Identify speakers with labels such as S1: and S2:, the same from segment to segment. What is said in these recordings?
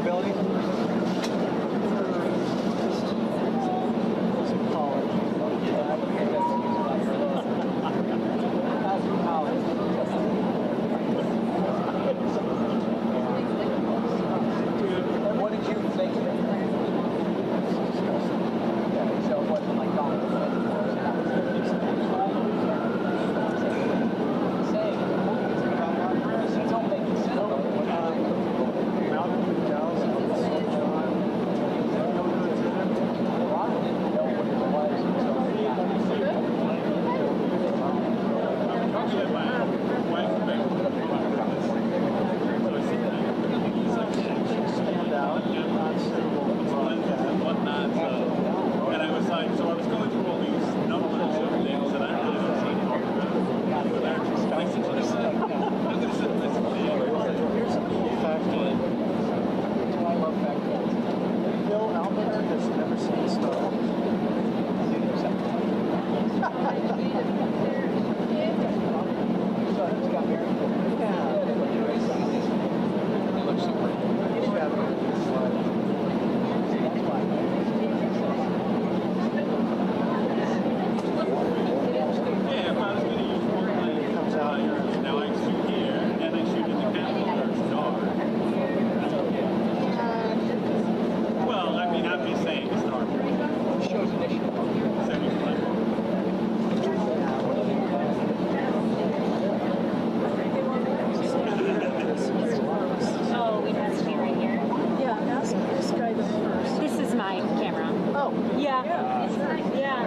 S1: ability? What did you think? So what, like,
S2: and I was like, so I was going through all these numbers of things that I really don't see anymore. But they're just like, I'm going to sit and listen to you.
S1: Here's a cool factoid. I love factoids. Bill Alberter has never seen Star Wars. So he's got married. Yeah. He looks super. He's got
S2: Yeah, if I was going to use Portland, now I shoot here, and I shoot in the capital or Star. Well, I mean, I'm just saying it's Star.
S1: shows initiative.
S3: Oh, we have to be right here.
S4: Yeah, ask this guy the first.
S3: This is my camera.
S4: Oh,
S3: Yeah.
S4: sure.
S3: Yeah.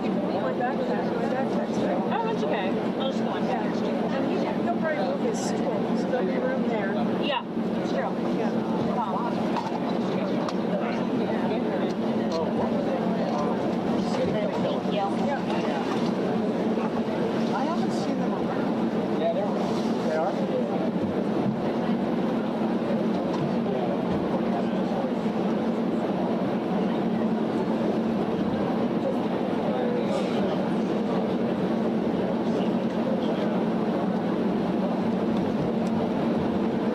S4: You can leave my backpack. My backpack's there.
S3: Oh, that's okay. I'll just go on
S4: Yeah.
S3: back.
S4: And he'll probably move his stool. So there'll be room there.
S3: Yeah, it's true.
S4: Yeah.
S3: Thank you.
S4: Yeah. I haven't seen them around.
S1: Yeah, they are.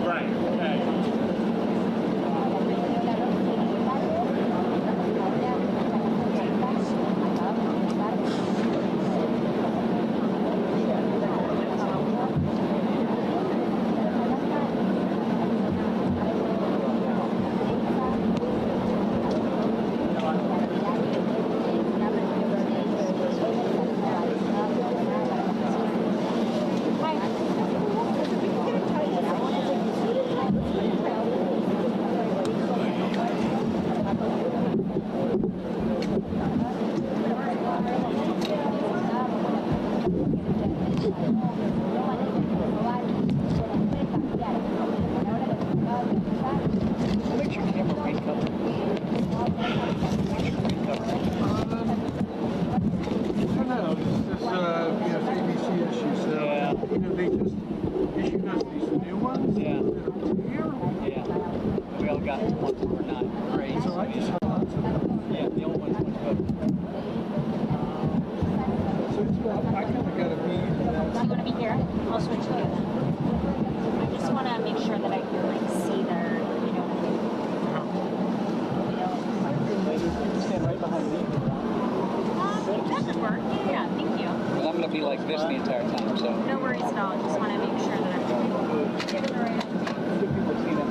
S2: Right, okay.
S1: What's your camera rain cover? What's your rain cover?
S5: No, this ABC issue, so, they just issued us these new ones.
S1: Yeah.
S5: Here.
S1: Yeah. We all got ones that were not great.
S5: So I just hung on to them.
S1: Yeah, the old one's much better.
S5: So it's about, I kind of got a bead.
S3: Do you want to be here? I'll switch to you then. I just want to make sure that I can like see their, you know.
S1: Stand right behind me.
S3: That could work. Yeah, thank you.
S1: Because I'm going to be like this the entire time, so.
S3: No worries at all. Just want to make sure that I'm.
S1: People see that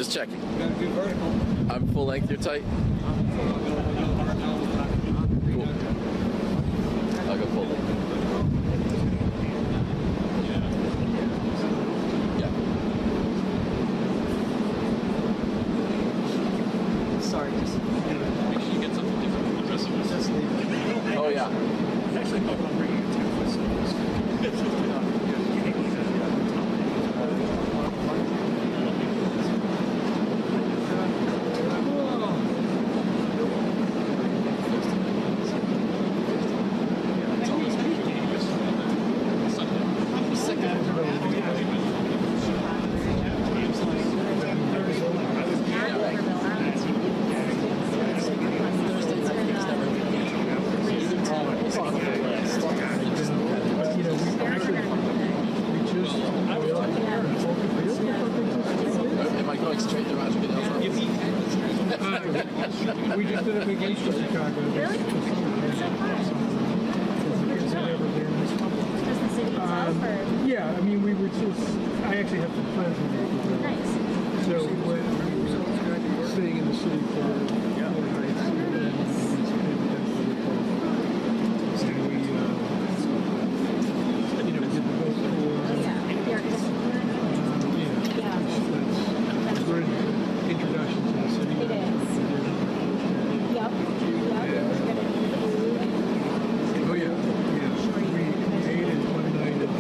S6: Just checking.
S5: Gotta do vertical.
S6: I'm full length, you're tight? Cool. I'll go full length. Yeah.
S1: Sorry, just
S2: Make sure you get something different from the rest of us.
S6: Oh, yeah.
S2: Actually, I'll bring you two.
S5: We just did a vacation in Chicago.
S3: Really? So Just the city itself, or?
S5: Yeah, I mean, we were just, I actually have some friends in there.
S3: Nice.
S5: So we were staying in the city for 4 nights. And we, we did the boat tour.
S3: Yeah. The architecture.
S5: Yeah. That's a great introduction to the city.
S3: It is. Yep.
S5: Oh yeah, yeah. We ate and one night at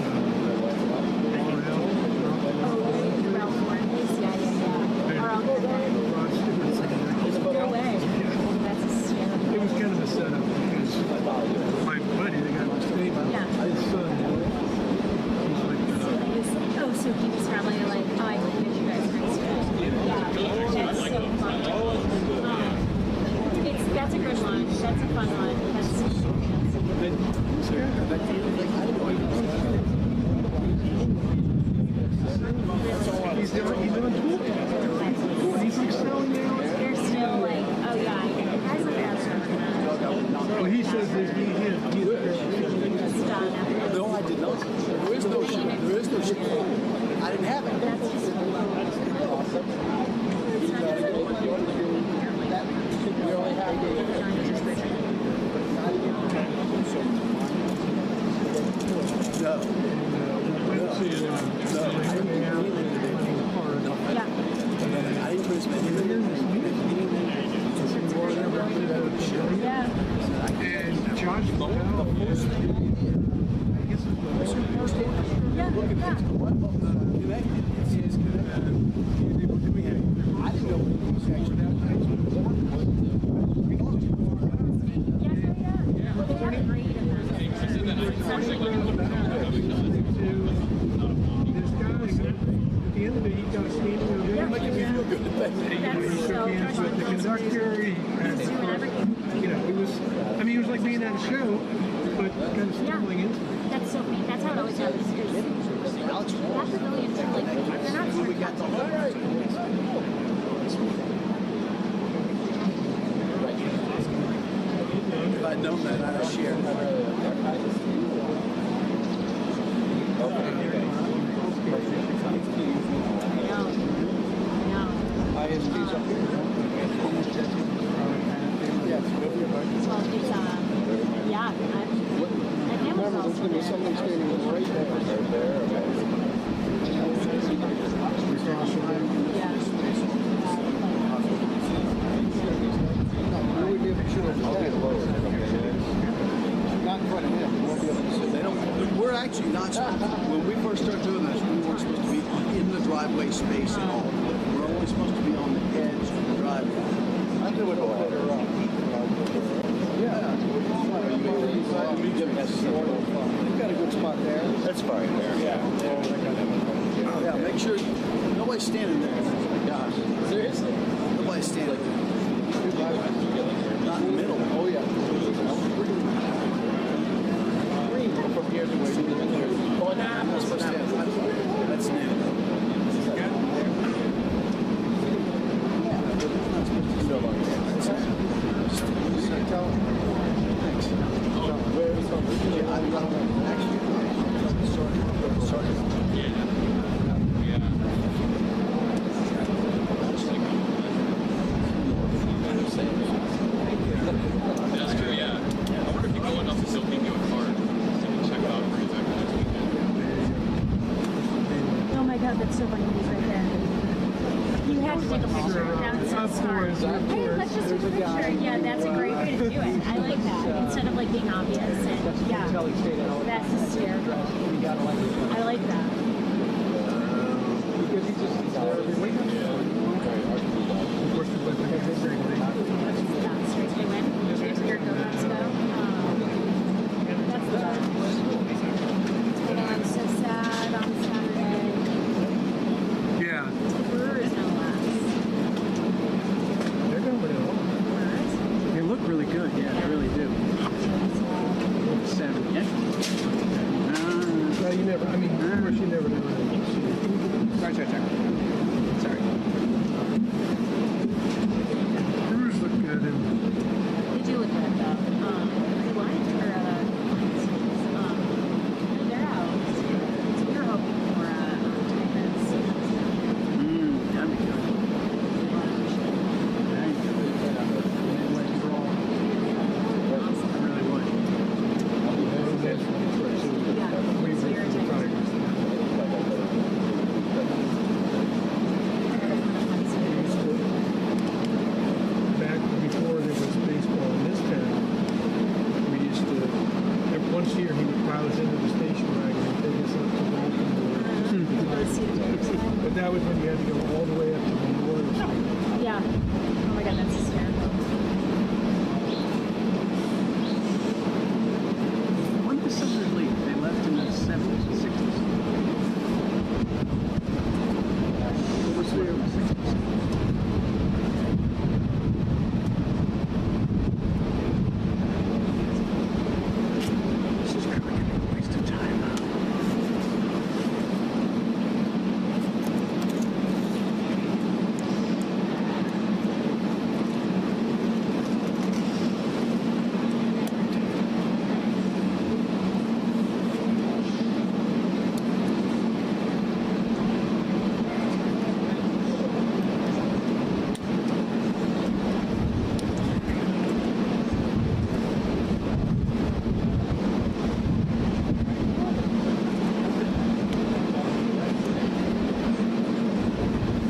S3: Ralph Lauren's. Yeah. Our uncle. No way. That's hysterical.
S5: It was kind of a setup because my buddy, the guy was staying,
S3: Yeah.
S5: his son, he's like,
S3: Oh, so he was probably like, oh, I hope you guys are nice. Yeah. That's so fun. That's a good one. That's a fun one.
S5: he's doing cool. He's excelling now.
S3: They're still like, oh yeah, you guys are faster.
S5: Well, he says that he's
S3: It's done.
S1: No, I did not. There is no shit. There is no shit. I didn't have it.
S3: That's just
S1: We only have No.
S3: yeah.
S1: I didn't put as many in
S3: Yeah.
S5: and Josh Bell, he was like being at a show, but kind of stumbling into it.
S3: That's so neat. That's how it always happens. Because that pavilion, they're like, they're not super
S1: If I'd known that, I'd have shared. ISP's up here.
S3: Yeah,
S1: Remember, there's going to be somebody standing right there. Really be able to shoot over the not in front of him. We won't be able to see. They don't. We're actually not supposed to. When we first started doing this, we weren't supposed to be in the driveway space at all. We're only supposed to be on the edge of the driveway. I knew it all. Yeah. You've got a good spot there. That's fine there. Yeah. Yeah, make sure nobody's standing there. Gosh. Seriously? Nobody's standing there. Not in the middle. Oh, yeah. From here to where you oh, that's supposed to stand. That's new.
S3: got to take a picture. Now it's a start. Hey, let's just take a picture. Yeah, that's a great way to do it. I like that. Instead of like being obvious. And, yeah, that's hysterical. I like that.
S5: Because he just
S3: Straight to win. Straight to your go-nuts go. That's the best. I'm so sad on Saturday.
S5: yeah.
S3: Brewers no less.
S5: They're going to
S3: Brewers?
S1: They look really good. Yeah, they really do. 7. Yeah.
S5: Well, you never, I mean, of course you never know.
S1: Sorry. Sorry.
S5: Brewers look good. And
S3: They do look good though. They won for they're out. So we were hoping for Tigers.
S1: That'd be good.
S5: back before there was baseball in this town, we used to, once a year he would plow us into the station wagon and take us up to Baltimore. But that was when you had to go all the way up to the Memorial Street.
S3: Yeah. Oh my god, that's hysterical.
S1: When did the Senators leave? They left in the 70s and 60s. What was there in the 60s? This is really a waste of time.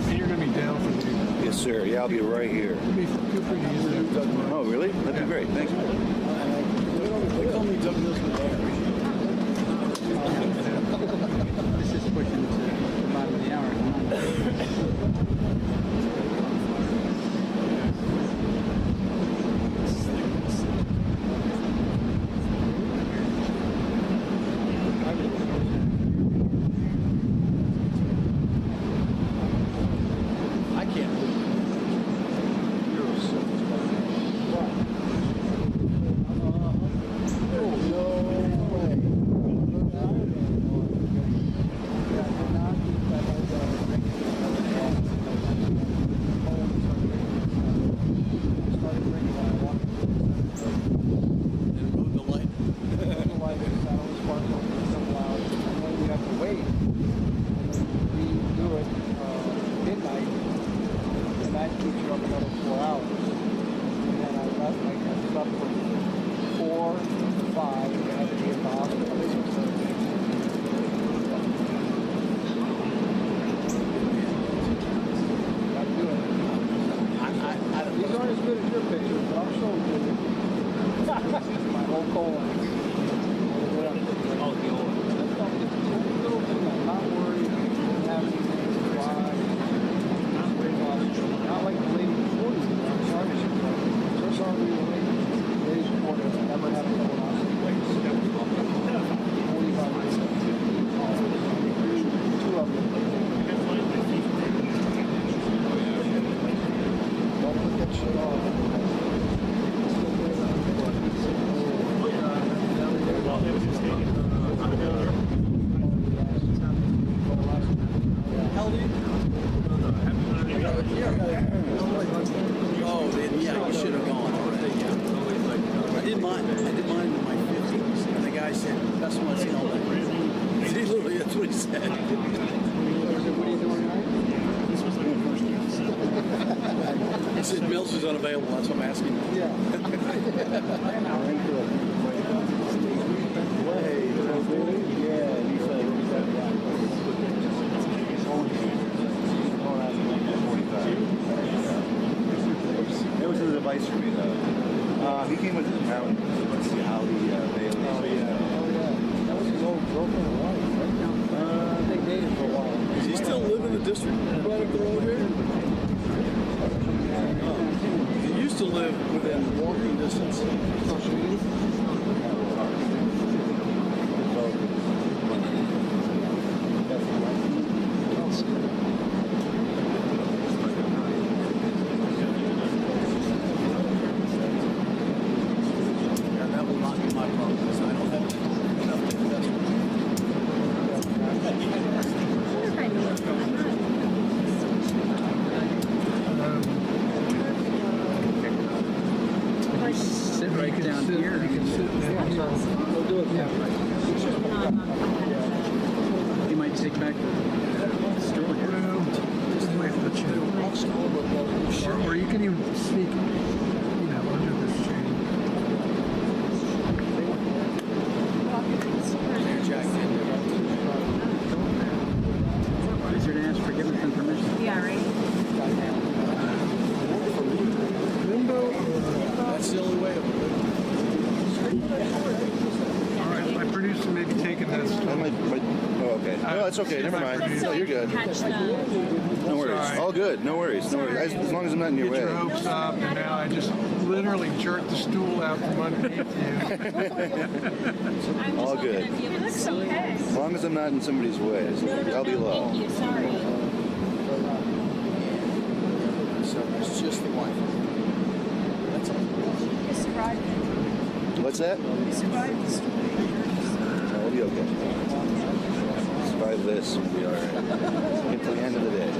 S5: And you're going to be down for the,
S7: Yes, sir. Yeah, I'll be right here.
S5: it'll be feel free to use that.
S7: Oh, really? That'd be great. Thanks, man.
S1: They call me Doug Mills. This is pushing to the bottom of the hour. I can't believe it. You're so
S7: He said Mills is unavailable. That's what I'm asking.
S1: Yeah.
S7: nice for me though. He came with the town. Let's see how the Bailey.
S1: Oh yeah. That was his old girlfriend or wife, right? They dated for a while.
S7: Does he still live in the district right up the road here? He used to live within walking distance.
S1: Sit right down here. You can sit there. We'll do it. Yeah. He might take back the store here. Or you can even sneak, under this shade. Easier to ask forgiveness and permission.
S3: Yeah, right.
S7: That's the only way.
S5: All right, my producer may be taking this.
S7: Oh, okay. No, that's okay. Never mind. No, you're good. No worries. All good. No worries. No worries. As long as I'm not in your
S5: Get
S7: way.
S5: your hopes up, and now I just literally jerked the stool out from underneath you.
S7: All good.
S3: It looks okay.
S7: As long as I'm not in somebody's way, I'll be low.
S3: Thank you. Sorry.
S1: So it's just the wife. That's all.
S4: You survived it.
S7: What's that?
S4: You survived the storm.
S7: No, we'll be okay. Survive this, we'll be all right. Get to the end of the day.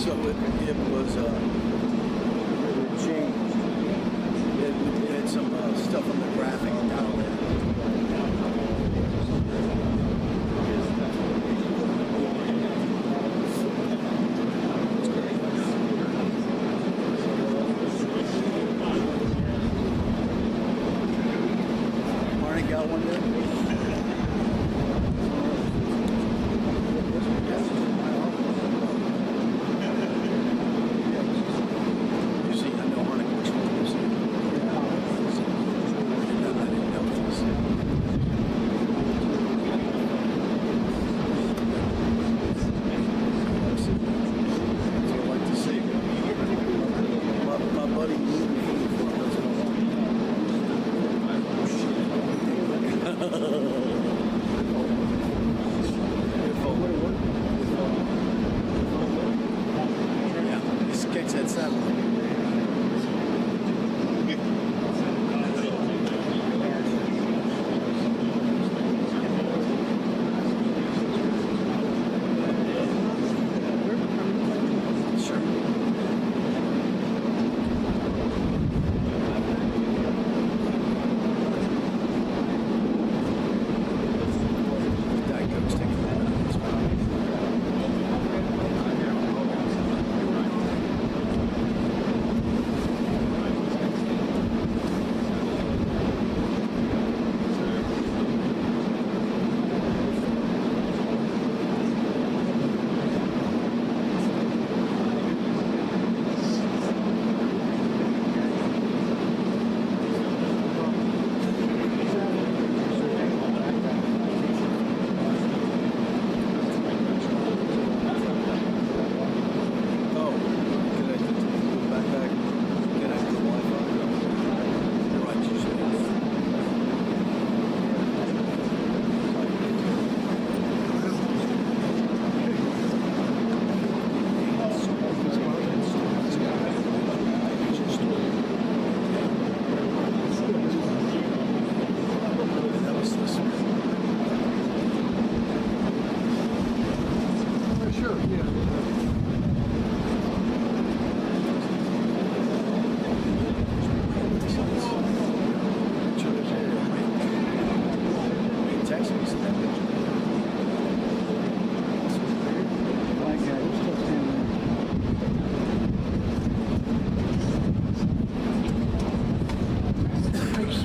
S1: So it was changed. It had some stuff on the graphic down there. Marnie got one there?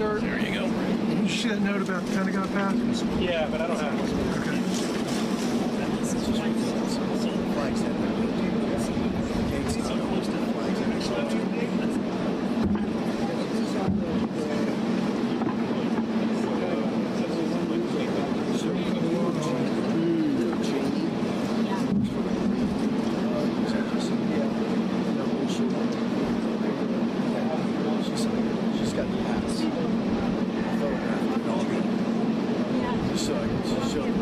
S5: There you go. Did you see that note about the Pentagon pass?
S2: Yeah, but I don't have it.
S5: Okay.
S1: She's got the pass. So I can show you.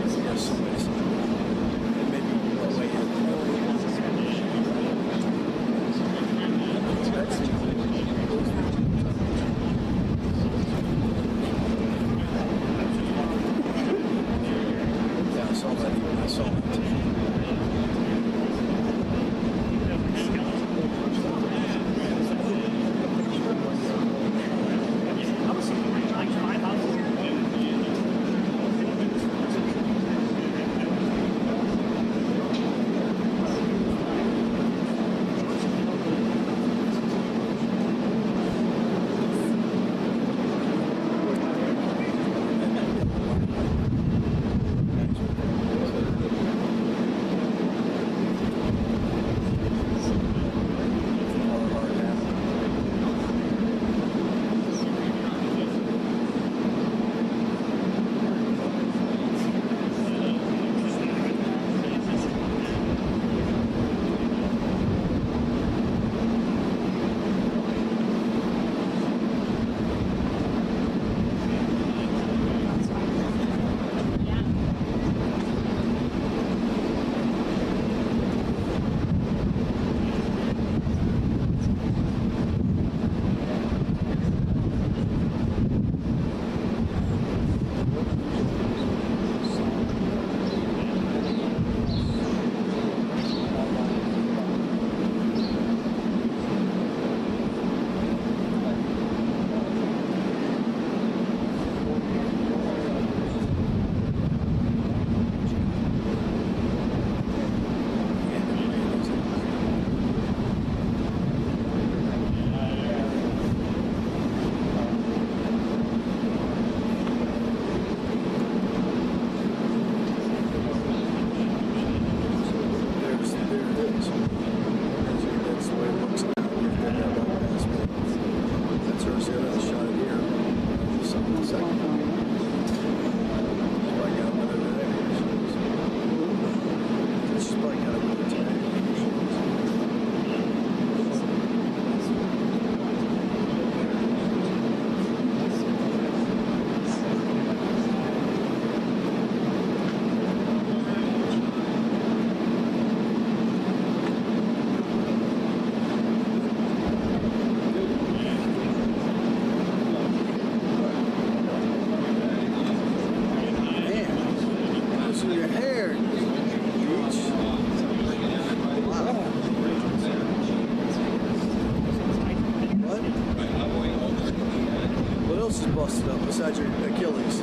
S1: besides your Achilles?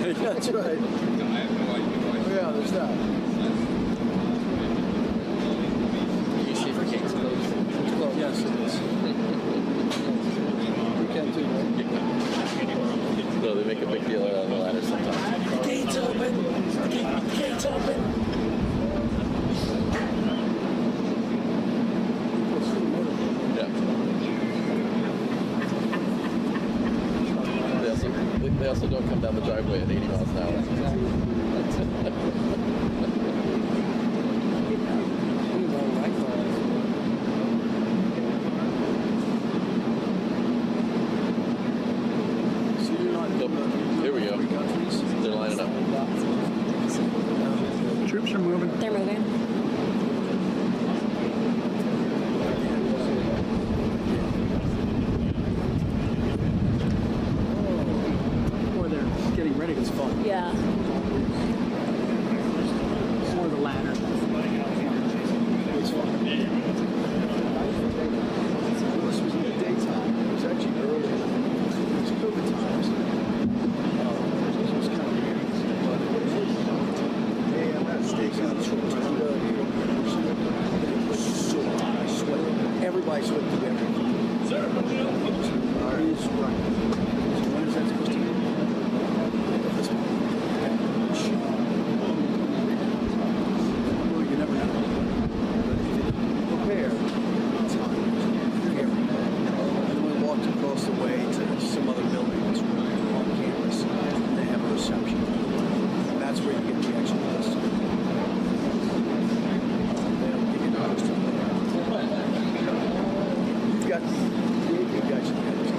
S1: Yeah, that's right. Oh, yeah, there's that.
S6: Easy for King's clothes.
S1: Well, yes, it is. You can't do that.
S6: No, they make a big deal out of the ladder sometimes.
S1: The gate's open! The gate's open!
S6: Yeah. They also don't come down the driveway at 80 miles an hour. Here we go. They're lining up.
S5: Troops are moving.
S3: They're moving.
S5: Or they're getting ready. It's fun.
S3: Yeah.
S5: Or the ladder.
S1: It's fun. This was in the daytime. It was actually early. It was COVID times. This was kind of weird. But, hey, I'm not staking out so I sweat. Everybody sweat together. Alright, it's right. So when is that supposed to be? This month. Well, you never know. Prepare. Time. Prepare. And we walked across the way to some other building that's on campus. And they have a reception. And that's where you get the actual list. They don't give you the list there. You've got the actual list.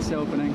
S8: nice opening.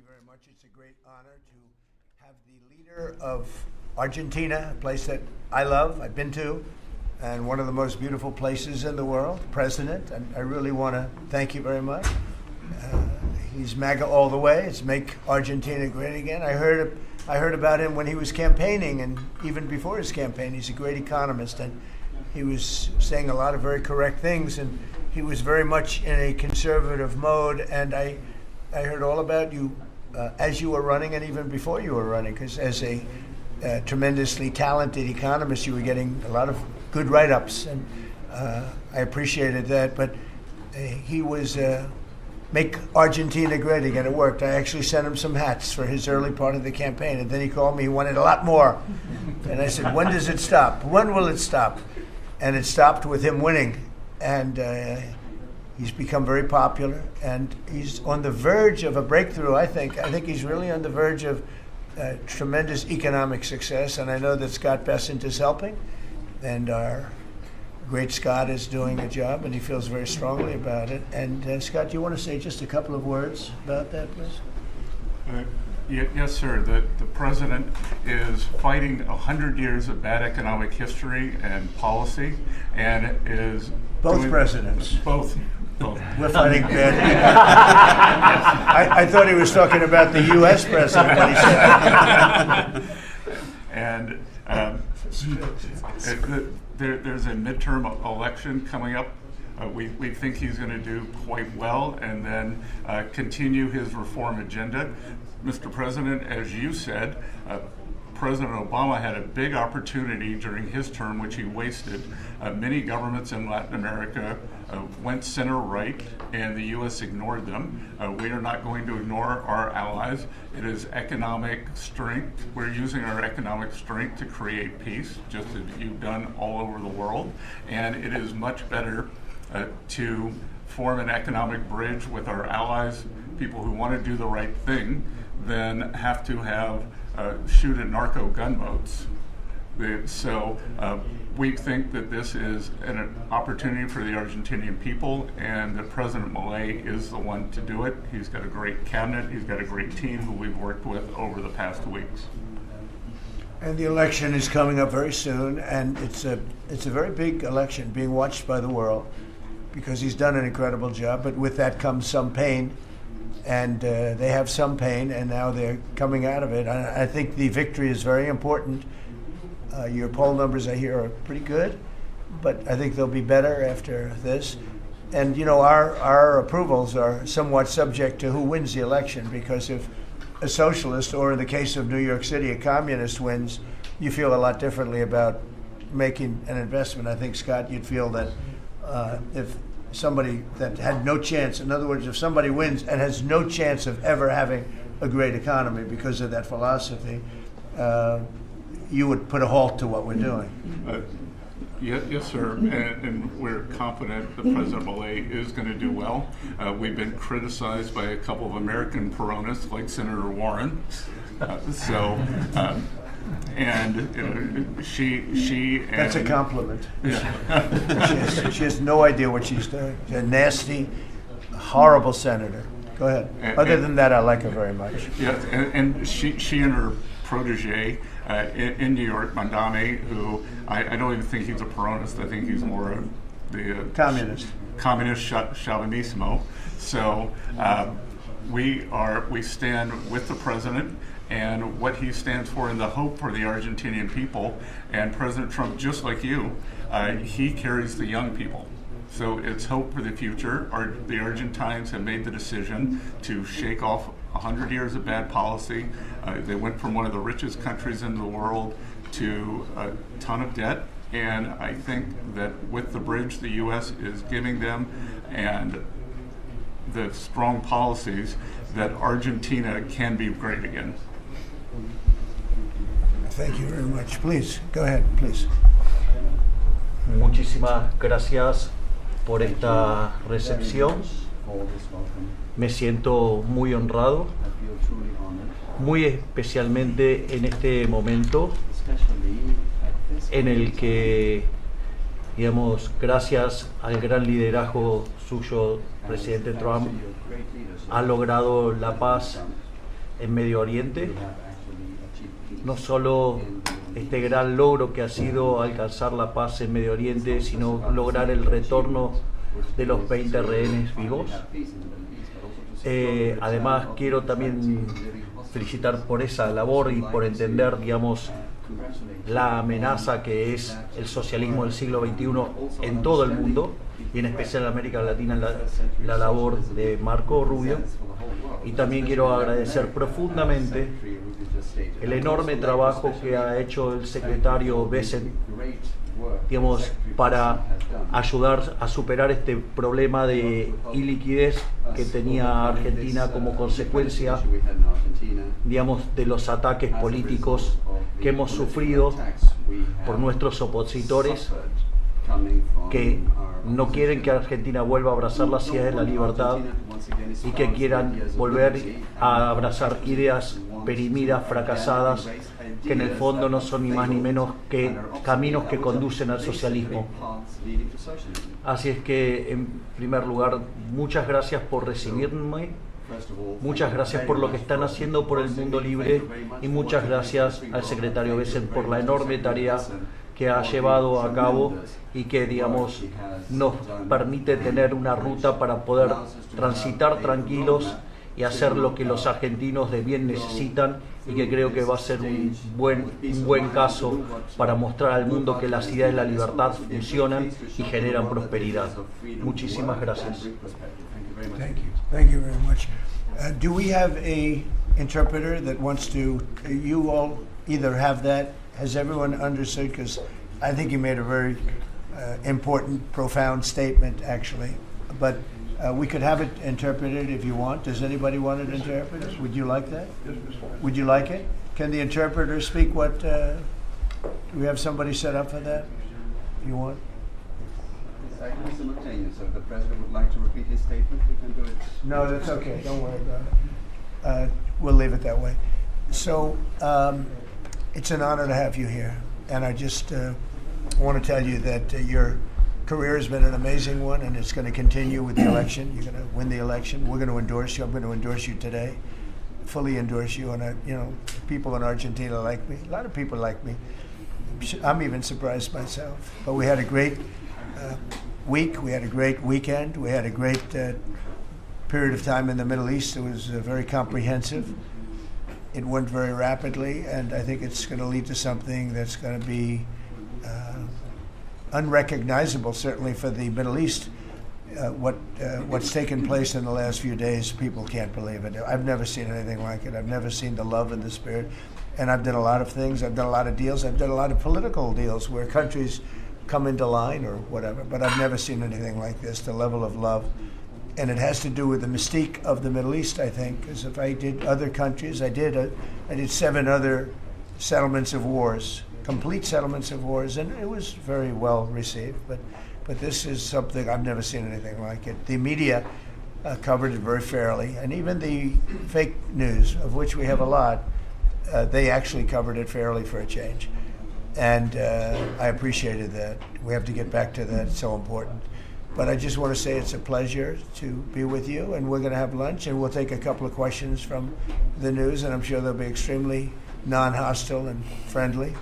S1: you very much. It's a great honor to have the leader of Argentina, a place that I love, I've been to, and one of the most beautiful places in the world, President. And I really want to thank you very much. He's MAGA all the way. It's make Argentina great again. I heard about him when he was campaigning, and even before his campaign. He's a great economist, and he was saying a lot of very correct things, and he was very much in a conservative mode. And I heard all about you as you were running and even before you were running, because as a tremendously talented economist, you were getting a lot of good write-ups, and I appreciated that. But he was make Argentina great again. It worked. I actually sent him some hats for his early part of the campaign, and then he called me. He wanted a lot more, and I said, "When does it stop? When will it stop?" And it stopped with him winning, and he's become very popular, and he's on the verge of a breakthrough. I think he's really on the verge of tremendous economic success, and I know that Scott Bessent is helping, and our great Scott is doing a job, and he feels very strongly about it. And Scott, do you want to say just a couple of words about that, please?
S2: Yes, sir. The president is fighting 100 years of bad economic history and policy, and is
S1: both presidents.
S2: Both.
S1: We're fighting bad. I thought he was talking about the U.S. president when he said that.
S2: And there's a midterm election coming up. We think he's going to do quite well, and then continue his reform agenda. Mr. President, as you said, President Obama had a big opportunity during his term, which he wasted. Many governments in Latin America went center-right, and the U.S. ignored them. We are not going to ignore our allies. It is economic strength. We're using our economic strength to create peace, just as you've done all over the world. And it is much better to form an economic bridge with our allies, people who want to do the right thing, than have to have shoot at narco gunboats. So we think that this is an opportunity for the Argentinian people, and that President Milei is the one to do it. He's got a great cabinet. He's got a great team who we've worked with over the past weeks.
S1: And the election is coming up very soon, and it's a very big election being watched by the world, because he's done an incredible job. But with that comes some pain. And they have some pain, and now they're coming out of it. I think the victory is very important. Your poll numbers, I hear, are pretty good, but I think they'll be better after this. And, you know, our approvals are somewhat subject to who wins the election, because if a socialist, or in the case of New York City, a communist wins, you feel a lot differently about making an investment. I think, Scott, you'd feel that if somebody that had no chance, in other words, if somebody wins and has no chance of ever having a great economy because of that philosophy, you would put a halt to what we're doing.
S2: Yes, sir, and we're confident that President Milei is going to do well. We've been criticized by a couple of American Peronists, like Senator Warren. And she
S1: That's a compliment.
S2: Yeah.
S1: She has no idea what she's doing. She's a nasty, horrible senator. Go ahead. Other than that, I like her very much.
S2: Yes, and she and her protege in New York, Mandami, who I don't even think he's a Peronist. I think he's more of the communist chauvinismo. So we stand with the president and what he stands for, and the hope for the Argentinian people. And President Trump, just like you, he carries the young people. So it's hope for the future. The Argentines have made the decision to shake off 100 years of bad policy. They went from one of the richest countries in the world to a ton of debt. And I think that with the bridge the U.S. is giving them and the strong policies, that Argentina can be great again.
S1: Thank you very much. Please, go ahead, please.
S8: Muchísimas gracias por esta recepción. Me siento muy honrado, muy especialmente en este momento en el que, digamos, gracias al gran liderazgo suyo, presidente Trump, ha logrado la paz en Medio Oriente. No solo este gran logro que ha sido alcanzar la paz en Medio Oriente, sino lograr el retorno de los 20 rehenes vivos. Además, quiero también felicitar por esa labor y por entender, digamos, la amenaza que es el socialismo del siglo XXI en todo el mundo, y en especial en América Latina, la labor de Marco Rubio. Y también quiero agradecer profundamente el enorme trabajo que ha hecho el secretario Bessent, digamos, para ayudar a superar este problema de iliquidez que tenía Argentina como consecuencia, digamos, de los ataques políticos que hemos sufrido por nuestros opositores, que no quieren que Argentina vuelva a abrazar las ideas de la libertad y que quieran volver a abrazar ideas perimidas, fracasadas, que en el fondo no son ni más ni menos que caminos que conducen al socialismo. Así es que, en primer lugar, muchas gracias por recibirme, muchas gracias por lo que están haciendo por el mundo libre, y muchas gracias al secretario Bessent por la enorme tarea que ha llevado a cabo y que, digamos, nos permite tener una ruta para poder transitar tranquilos y hacer lo que los argentinos de bien necesitan, y que creo que va a ser un buen caso para mostrar al mundo que las ideas de la libertad funcionan y generan prosperidad. Muchísimas gracias.
S1: Thank you very much. Do we have a interpreter that wants to, you all either have that? Has everyone understood? Because I think you made a very important, profound statement, actually. But we could have it interpreted if you want. Does anybody want it interpreted? Would you like that? Would you like it? Can the interpreter speak what, do we have somebody set up for that? If you want?
S9: I can simultaneous, so if the President would like to repeat his statement, we can do it.
S1: No, that's okay. Don't worry about it. We'll leave it that way. So, it's an honor to have you here, and I just want to tell you that your career has been an amazing one, and it's going to continue with the election. You're going to win the election. We're going to endorse you. I'm going to endorse you today, fully endorse you. And you know, people in Argentina like me. A lot of people like me. I'm even surprised myself. But we had a great week. We had a great weekend. We had a great period of time in the Middle East. It was very comprehensive. It went very rapidly, and I think it's going to lead to something that's going to be unrecognizable, certainly for the Middle East. What's taken place in the last few days, people can't believe it. I've never seen anything like it. I've never seen the love and the spirit. And I've done a lot of things. I've done a lot of deals. I've done a lot of political deals where countries come into line or whatever. But I've never seen anything like this, the level of love. And it has to do with the mystique of the Middle East, I think, because if I did other countries, I did 7 other settlements of wars, complete settlements of wars, and it was very well received. But this is something I've never seen anything like it. The media covered it very fairly, and even the fake news, of which we have a lot, they actually covered it fairly for a change. And I appreciated that. We have to get back to that. It's so important. But I just want to say it's a pleasure to be with you, and we're going to have lunch, and we'll take a couple of questions from the news, and I'm sure they'll be extremely non-hostile and friendly.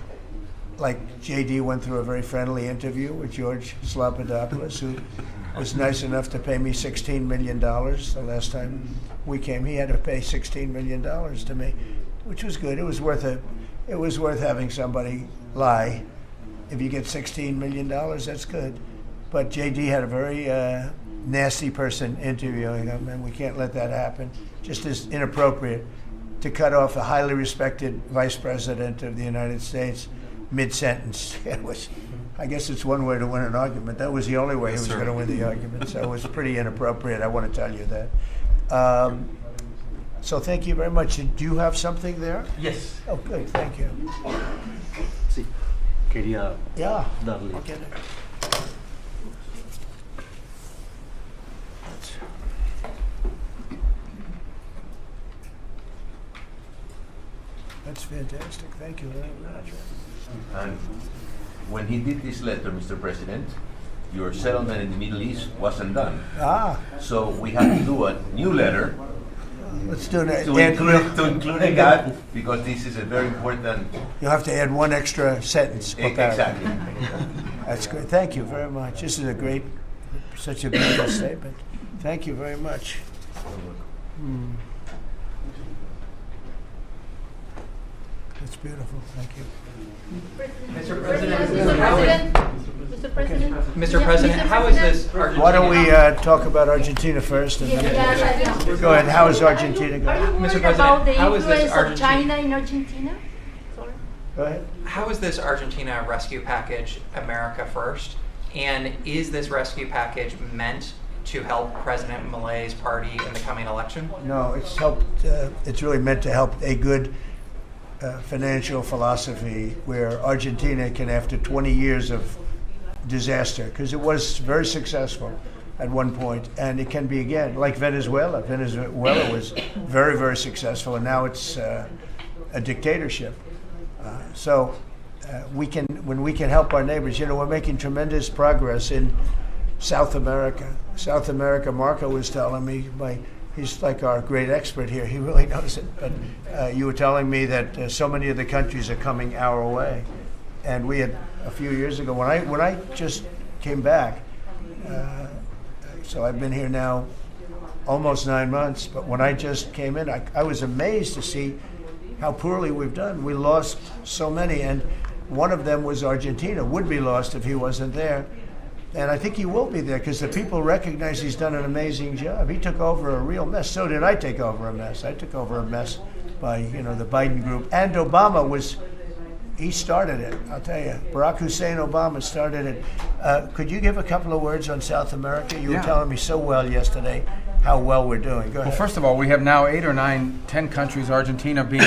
S1: Like JD went through a very friendly interview with George Slobodanopoulos, who was nice enough to pay me $16 million the last time we came. He had to pay $16 million to me, which was good. It was worth having somebody lie. If you get $16 million, that's good. But JD had a very nasty person interviewing him, and we can't let that happen. Just as inappropriate to cut off a highly respected vice president of the United States mid-sentence. I guess it's one way to win an argument. That was the only way he was going to win the argument. So it was pretty inappropriate. I want to tell you that. So thank you very much. Do you have something there?
S8: Yes.
S1: Oh, good. Thank you.
S8: Sí. Quería darle.
S1: I'll get it. That's fantastic. Thank you very much.
S10: And when he did this letter, Mr. President, your settlement in the Middle East wasn't done. So we had to do a new letter
S1: Let's do that.
S10: To include a gap, because this is a very important.
S1: You'll have to add one extra sentence.
S10: Exactly.
S1: That's great. Thank you very much. This is such a beautiful statement. Thank you very much. That's beautiful. Thank you.
S11: Mr. President, how is this Argentina?
S1: Why don't we talk about Argentina first? And then go ahead. How is Argentina going?
S11: Mr. President, how is this
S4: China in Argentina? Sorry.
S1: Go ahead.
S11: How is this Argentina rescue package America first? And is this rescue package meant to help President Milei's party in the coming election?
S1: No, it's helped. It's really meant to help a good financial philosophy where Argentina can, after 20 years of disaster, because it was very successful at one point, and it can be again, like Venezuela. Venezuela was very, very successful, and now it's a dictatorship. So when we can help our neighbors, we're making tremendous progress in South America. South America, Marco was telling me, he's like our great expert here. He really knows it. But you were telling me that so many of the countries are coming our way, and we had a few years ago when I just came back. So I've been here now almost 9 months. But when I just came in, I was amazed to see how poorly we've done. We lost so many, and one of them was Argentina. Would be lost if he wasn't there. And I think he will be there because the people recognize he's done an amazing job. He took over a real mess. So did I take over a mess. I took over a mess by, the Biden group. And Obama he started it, I'll tell you. Barack Hussein Obama started it. Could you give a couple of words on South America? You were telling me so well yesterday how well we're doing. Go ahead.
S12: Well, first of all, we have now 8 or 9, 10 countries, Argentina being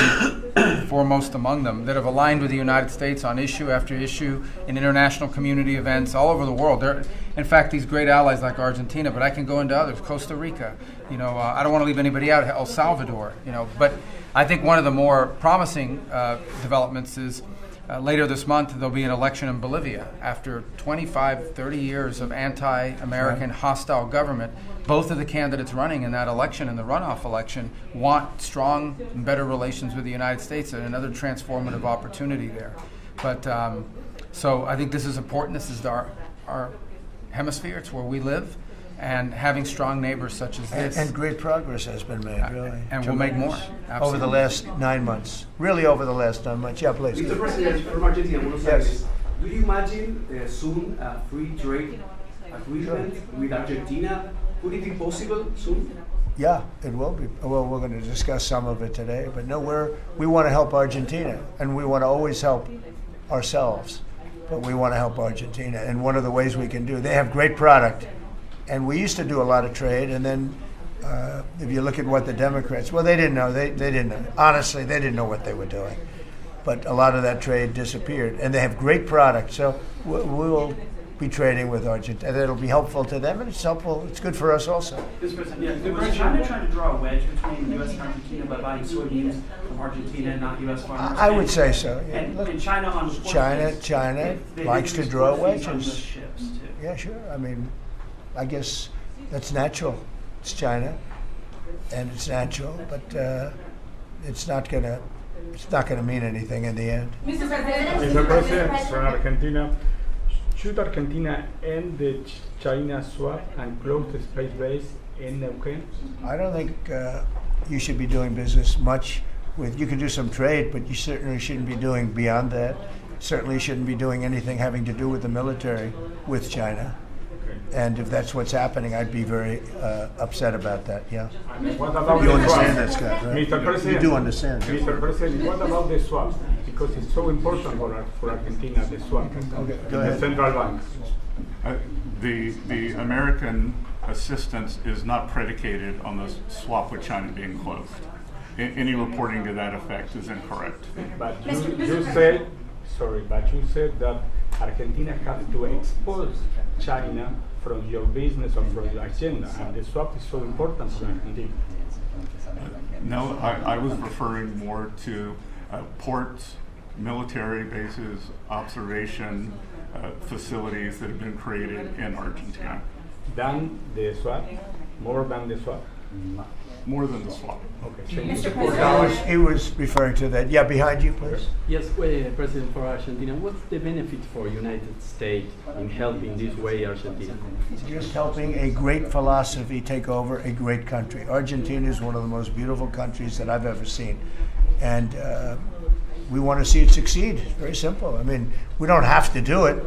S12: foremost among them, that have aligned with the United States on issue after issue in international community events all over the world. They're, in fact, these great allies like Argentina, but I can go into others, Costa Rica, I don't want to leave anybody out, El Salvador, but I think one of the more promising developments is later this month there'll be an election in Bolivia after 25, 30 years of anti-American hostile government. Both of the candidates running in that election, in the runoff election, want strong and better relations with the United States and another transformative opportunity there. But so I think this is important. This is our hemisphere. It's where we live. And having strong neighbors such as this.
S1: And great progress has been made, really.
S12: And we'll make more. Absolutely.
S1: Over the last 9 months. Really over the last 9 months. Yeah, please.
S13: Mr. President, from Argentina, Buenos Aires, do you imagine soon a free trade agreement with Argentina? Could it be possible soon?
S1: Yeah, it will be. Well, we're going to discuss some of it today. But no, we want to help Argentina. And we want to always help ourselves. But we want to help Argentina. And one of the ways we can do, they have great product. And we used to do a lot of trade, and then if you look at what the Democrats, well, they didn't know. They didn't know. Honestly, they didn't know what they were doing. But a lot of that trade disappeared, and they have great product. So we will be trading with Argentina. It'll be helpful to them, and it's helpful. It's good for us also.
S13: Is China trying to draw a wedge between the U.S. and Argentina by buying soybeans from Argentina and not U.S. farmers?
S1: I would say so. Yeah.
S13: And China on
S1: China likes to draw wedges.
S13: Ships too.
S1: Yeah, sure. I mean, I guess that's natural. It's China, and it's natural, but it's not gonna mean anything in the end.
S14: Mr. President, from Argentina, should Argentina end the China swap and close the space base in Neuquén?
S1: I don't think you should be doing business much with. You can do some trade, but you certainly shouldn't be doing beyond that. Certainly shouldn't be doing anything having to do with the military with China. And if that's what's happening, I'd be very upset about that, yeah.
S14: What about
S1: you
S14: the
S1: understand
S14: swap?
S1: that, Scott, right?
S14: Mr. President,
S1: you do understand.
S14: Mr. President, what about the swap? Because it's so important for Argentina, the swap.
S1: Okay, go
S14: The
S1: ahead.
S14: central bank.
S2: The American assistance is not predicated on the swap with China being closed. Any reporting to that effect is incorrect.
S14: But you said that Argentina has to expose China from your business or from your agenda, and the swap is so important for Argentina.
S2: No, I was referring more to ports, military bases, observation facilities that have been created in Argentina.
S14: Than the swap? More than the swap?
S2: more than the swap.
S15: Okay. He was referring to that. Yeah, behind you, please.
S16: Yes, President, for Argentina, what's the benefit for United States in helping this way Argentina?
S15: Just helping a great philosophy take over a great country. Argentina is one of the most beautiful countries that I've ever seen. And we want to see it succeed. It's very simple. I mean, we don't have to do it.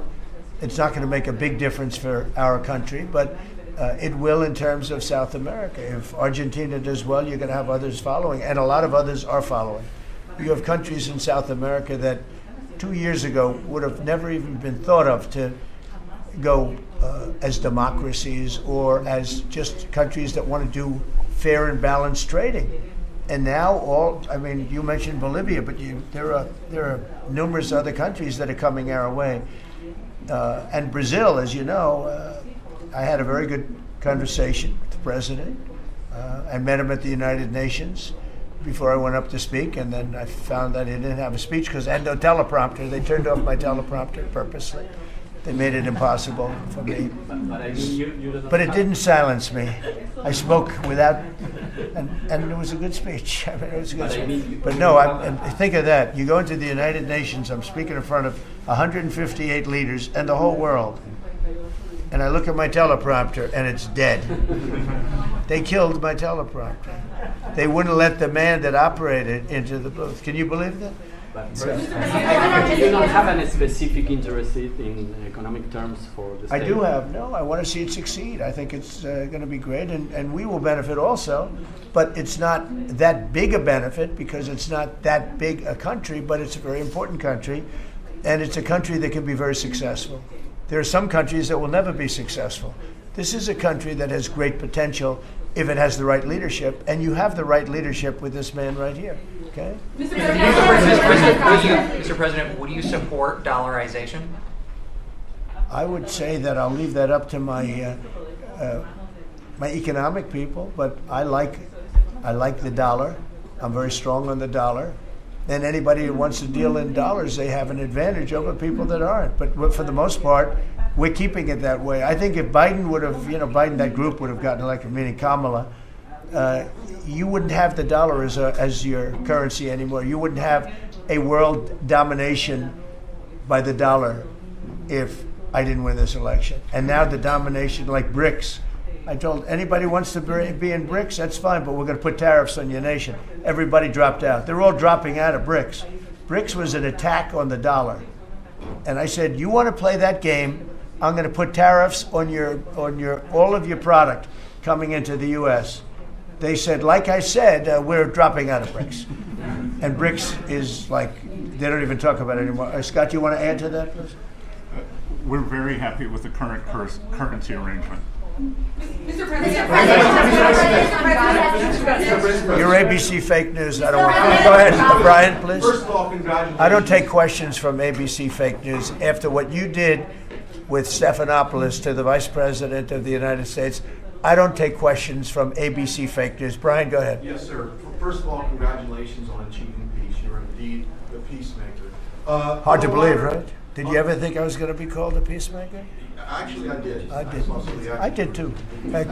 S15: It's not going to make a big difference for our country, but it will in terms of South America. If Argentina does well, you're going to have others following, and a lot of others are following. You have countries in South America that 2 years ago would have never even been thought of to go as democracies or as just countries that want to do fair and balanced trading. And now you mentioned Bolivia, but there are numerous other countries that are coming our way. And Brazil, as you know, I had a very good conversation with the president. I met him at the United Nations before I went up to speak, and then I found that he didn't have a speech because I had no teleprompter. They turned off my teleprompter purposely. They made it impossible for me. But it didn't silence me. I spoke without, and it was a good speech. I mean, it was a good speech. But no, think of that. You go into the United Nations, I'm speaking in front of 158 leaders and the whole world. And I look at my teleprompter and it's dead. They killed my teleprompter. They wouldn't let the man that operated into the booth. Can you believe that?
S16: You do not have any specific interest in economic terms for the state?
S15: I do have. No, I want to see it succeed. I think it's going to be great, and we will benefit also. But it's not that big a benefit because it's not that big a country, but it's a very important country, and it's a country that can be very successful. There are some countries that will never be successful. This is a country that has great potential if it has the right leadership, and you have the right leadership with this man right here. Okay?
S11: Mr. President, would you support dollarization?
S15: I would say that I'll leave that up to my my economic people, but I like the dollar. I'm very strong on the dollar. And anybody who wants to deal in dollars, they have an advantage over people that aren't. But for the most part, we're keeping it that way. I think if Biden would have, Biden, that group would have gotten elected, meaning Kamala, you wouldn't have the dollar as your currency anymore. You wouldn't have a world domination by the dollar if I didn't win this election. And now the domination, like BRICS. I told anybody who wants to be in BRICS, that's fine, but we're going to put tariffs on your nation. Everybody dropped out. They're all dropping out of BRICS. BRICS was an attack on the dollar. And I said, you want to play that game, I'm going to put tariffs on all of your product coming into the U.S. They said, like I said, we're dropping out of BRICS. And BRICS is like, they don't even talk about it anymore. Scott, you want to add to that, please?
S2: We're very happy with the current currency arrangement.
S17: Mr. President.
S15: Your ABC fake news. I don't want to. Go ahead, Brian, please.
S18: First of all, congratulations.
S15: I don't take questions from ABC fake news. After what you did with Stephanopoulos to the Vice President of the United States, I don't take questions from ABC fake news. Brian, go ahead.
S18: Yes, sir. First of all, congratulations on achieving peace. You're indeed the peacemaker.
S15: Hard to believe, right? Did you ever think I was going to be called a peacemaker?
S18: Actually, I did.
S15: I did too.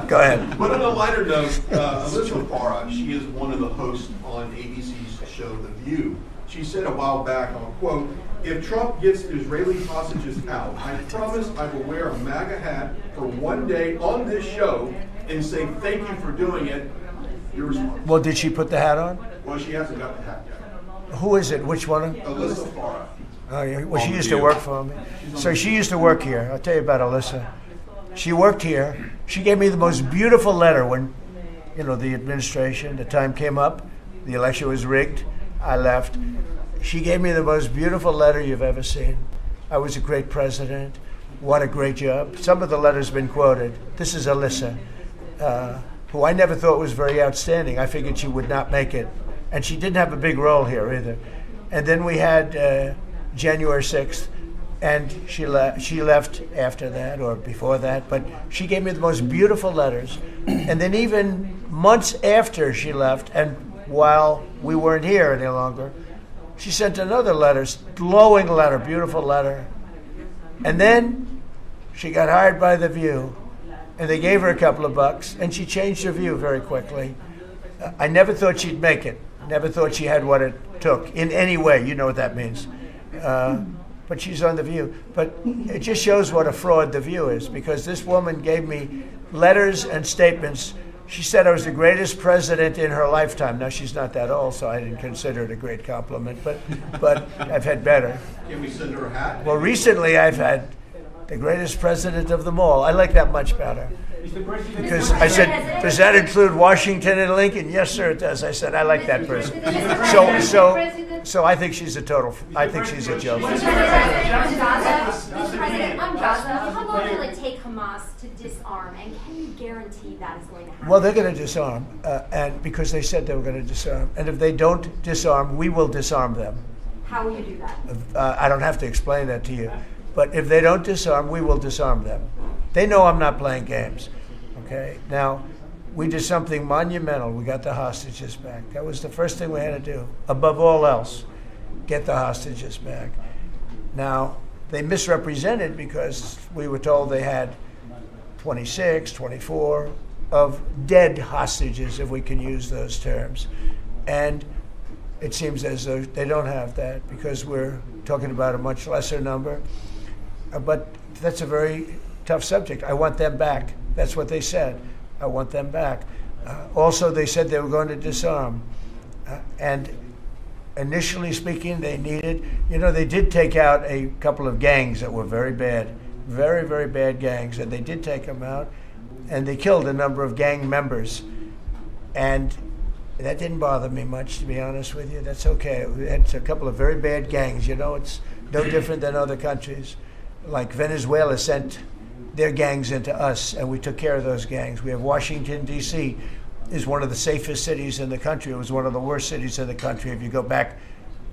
S15: Go ahead.
S18: But on a lighter note, Elizabeth Farah, she is one of the hosts on ABC's show The View. She said a while back, I'll quote, "If Trump gets Israeli hostages out, I promise I will wear a MAGA hat for one day on this show and say thank you for doing it." Your response.
S15: Well, did she put the hat on?
S18: Well, she hasn't got the hat yet.
S15: Who is it? Which one?
S18: Elizabeth Farah.
S15: Oh, yeah. Well, she used to work for me. So she used to work here. I'll tell you about Alyssa. She worked here. She gave me the most beautiful letter when, the administration, the time came up, the election was rigged, I left. She gave me the most beautiful letter you've ever seen. I was a great president. What a great job. Some of the letters have been quoted. This is Alyssa, who I never thought was very outstanding. I figured she would not make it. And she didn't have a big role here either. And then we had January 6th, and she left after that or before that, but she gave me the most beautiful letters. And then even months after she left, and while we weren't here any longer, she sent another letter, glowing letter, beautiful letter. And then she got hired by The View, and they gave her a couple of bucks, and she changed her view very quickly. I never thought she'd make it. Never thought she had what it took in any way. You know what that means. But she's on The View. But it just shows what a fraud The View is, because this woman gave me letters and statements. She said I was the greatest president in her lifetime. Now, she's not that old, so I didn't consider it a great compliment, but I've had better.
S18: Can we send her a hat?
S15: Well, recently I've had the greatest president of them all. I like that much better. Because I said, does that include Washington and Lincoln? Yes, sir, it does. I said, I like that person. So I think she's a total, I think she's a joke.
S3: Mr. President, on Gaza, how long will it take Hamas to disarm, and can you guarantee that is going to happen?
S15: Well, they're going to disarm, and because they said they were going to disarm. And if they don't disarm, we will disarm them.
S3: How will you do that?
S15: I don't have to explain that to you. But if they don't disarm, we will disarm them. They know I'm not playing games. Okay? Now, we did something monumental. We got the hostages back. That was the first thing we had to do. Above all else, get the hostages back. Now, they misrepresented because we were told they had 26, 24 of dead hostages, if we can use those terms. And it seems as though they don't have that, because we're talking about a much lesser number. But that's a very tough subject. I want them back. That's what they said. I want them back. Also, they said they were going to disarm. And initially speaking, they needed, they did take out a couple of gangs that were very bad, very, very bad gangs, and they did take them out, and they killed a number of gang members. And that didn't bother me much, to be honest with you. That's okay. It's a couple of very bad gangs. It's no different than other countries. Like Venezuela sent their gangs into us, and we took care of those gangs. We have Washington, D.C. is one of the safest cities in the country. It was one of the worst cities in the country if you go back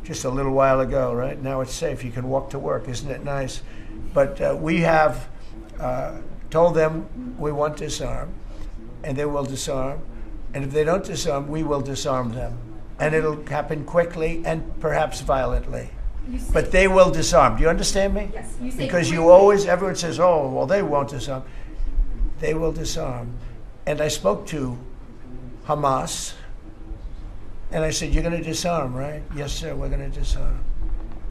S15: just a little while ago, right? Now it's safe. You can walk to work. Isn't it nice? But we have told them we want to disarm, and they will disarm. And if they don't disarm, we will disarm them. And it'll happen quickly and perhaps violently. But they will disarm. Do you understand me?
S3: Yes. You say
S15: because everyone says, oh, well, they won't disarm. They will disarm. And I spoke to Hamas, and I said, you're going to disarm, right? Yes, sir, we're going to disarm.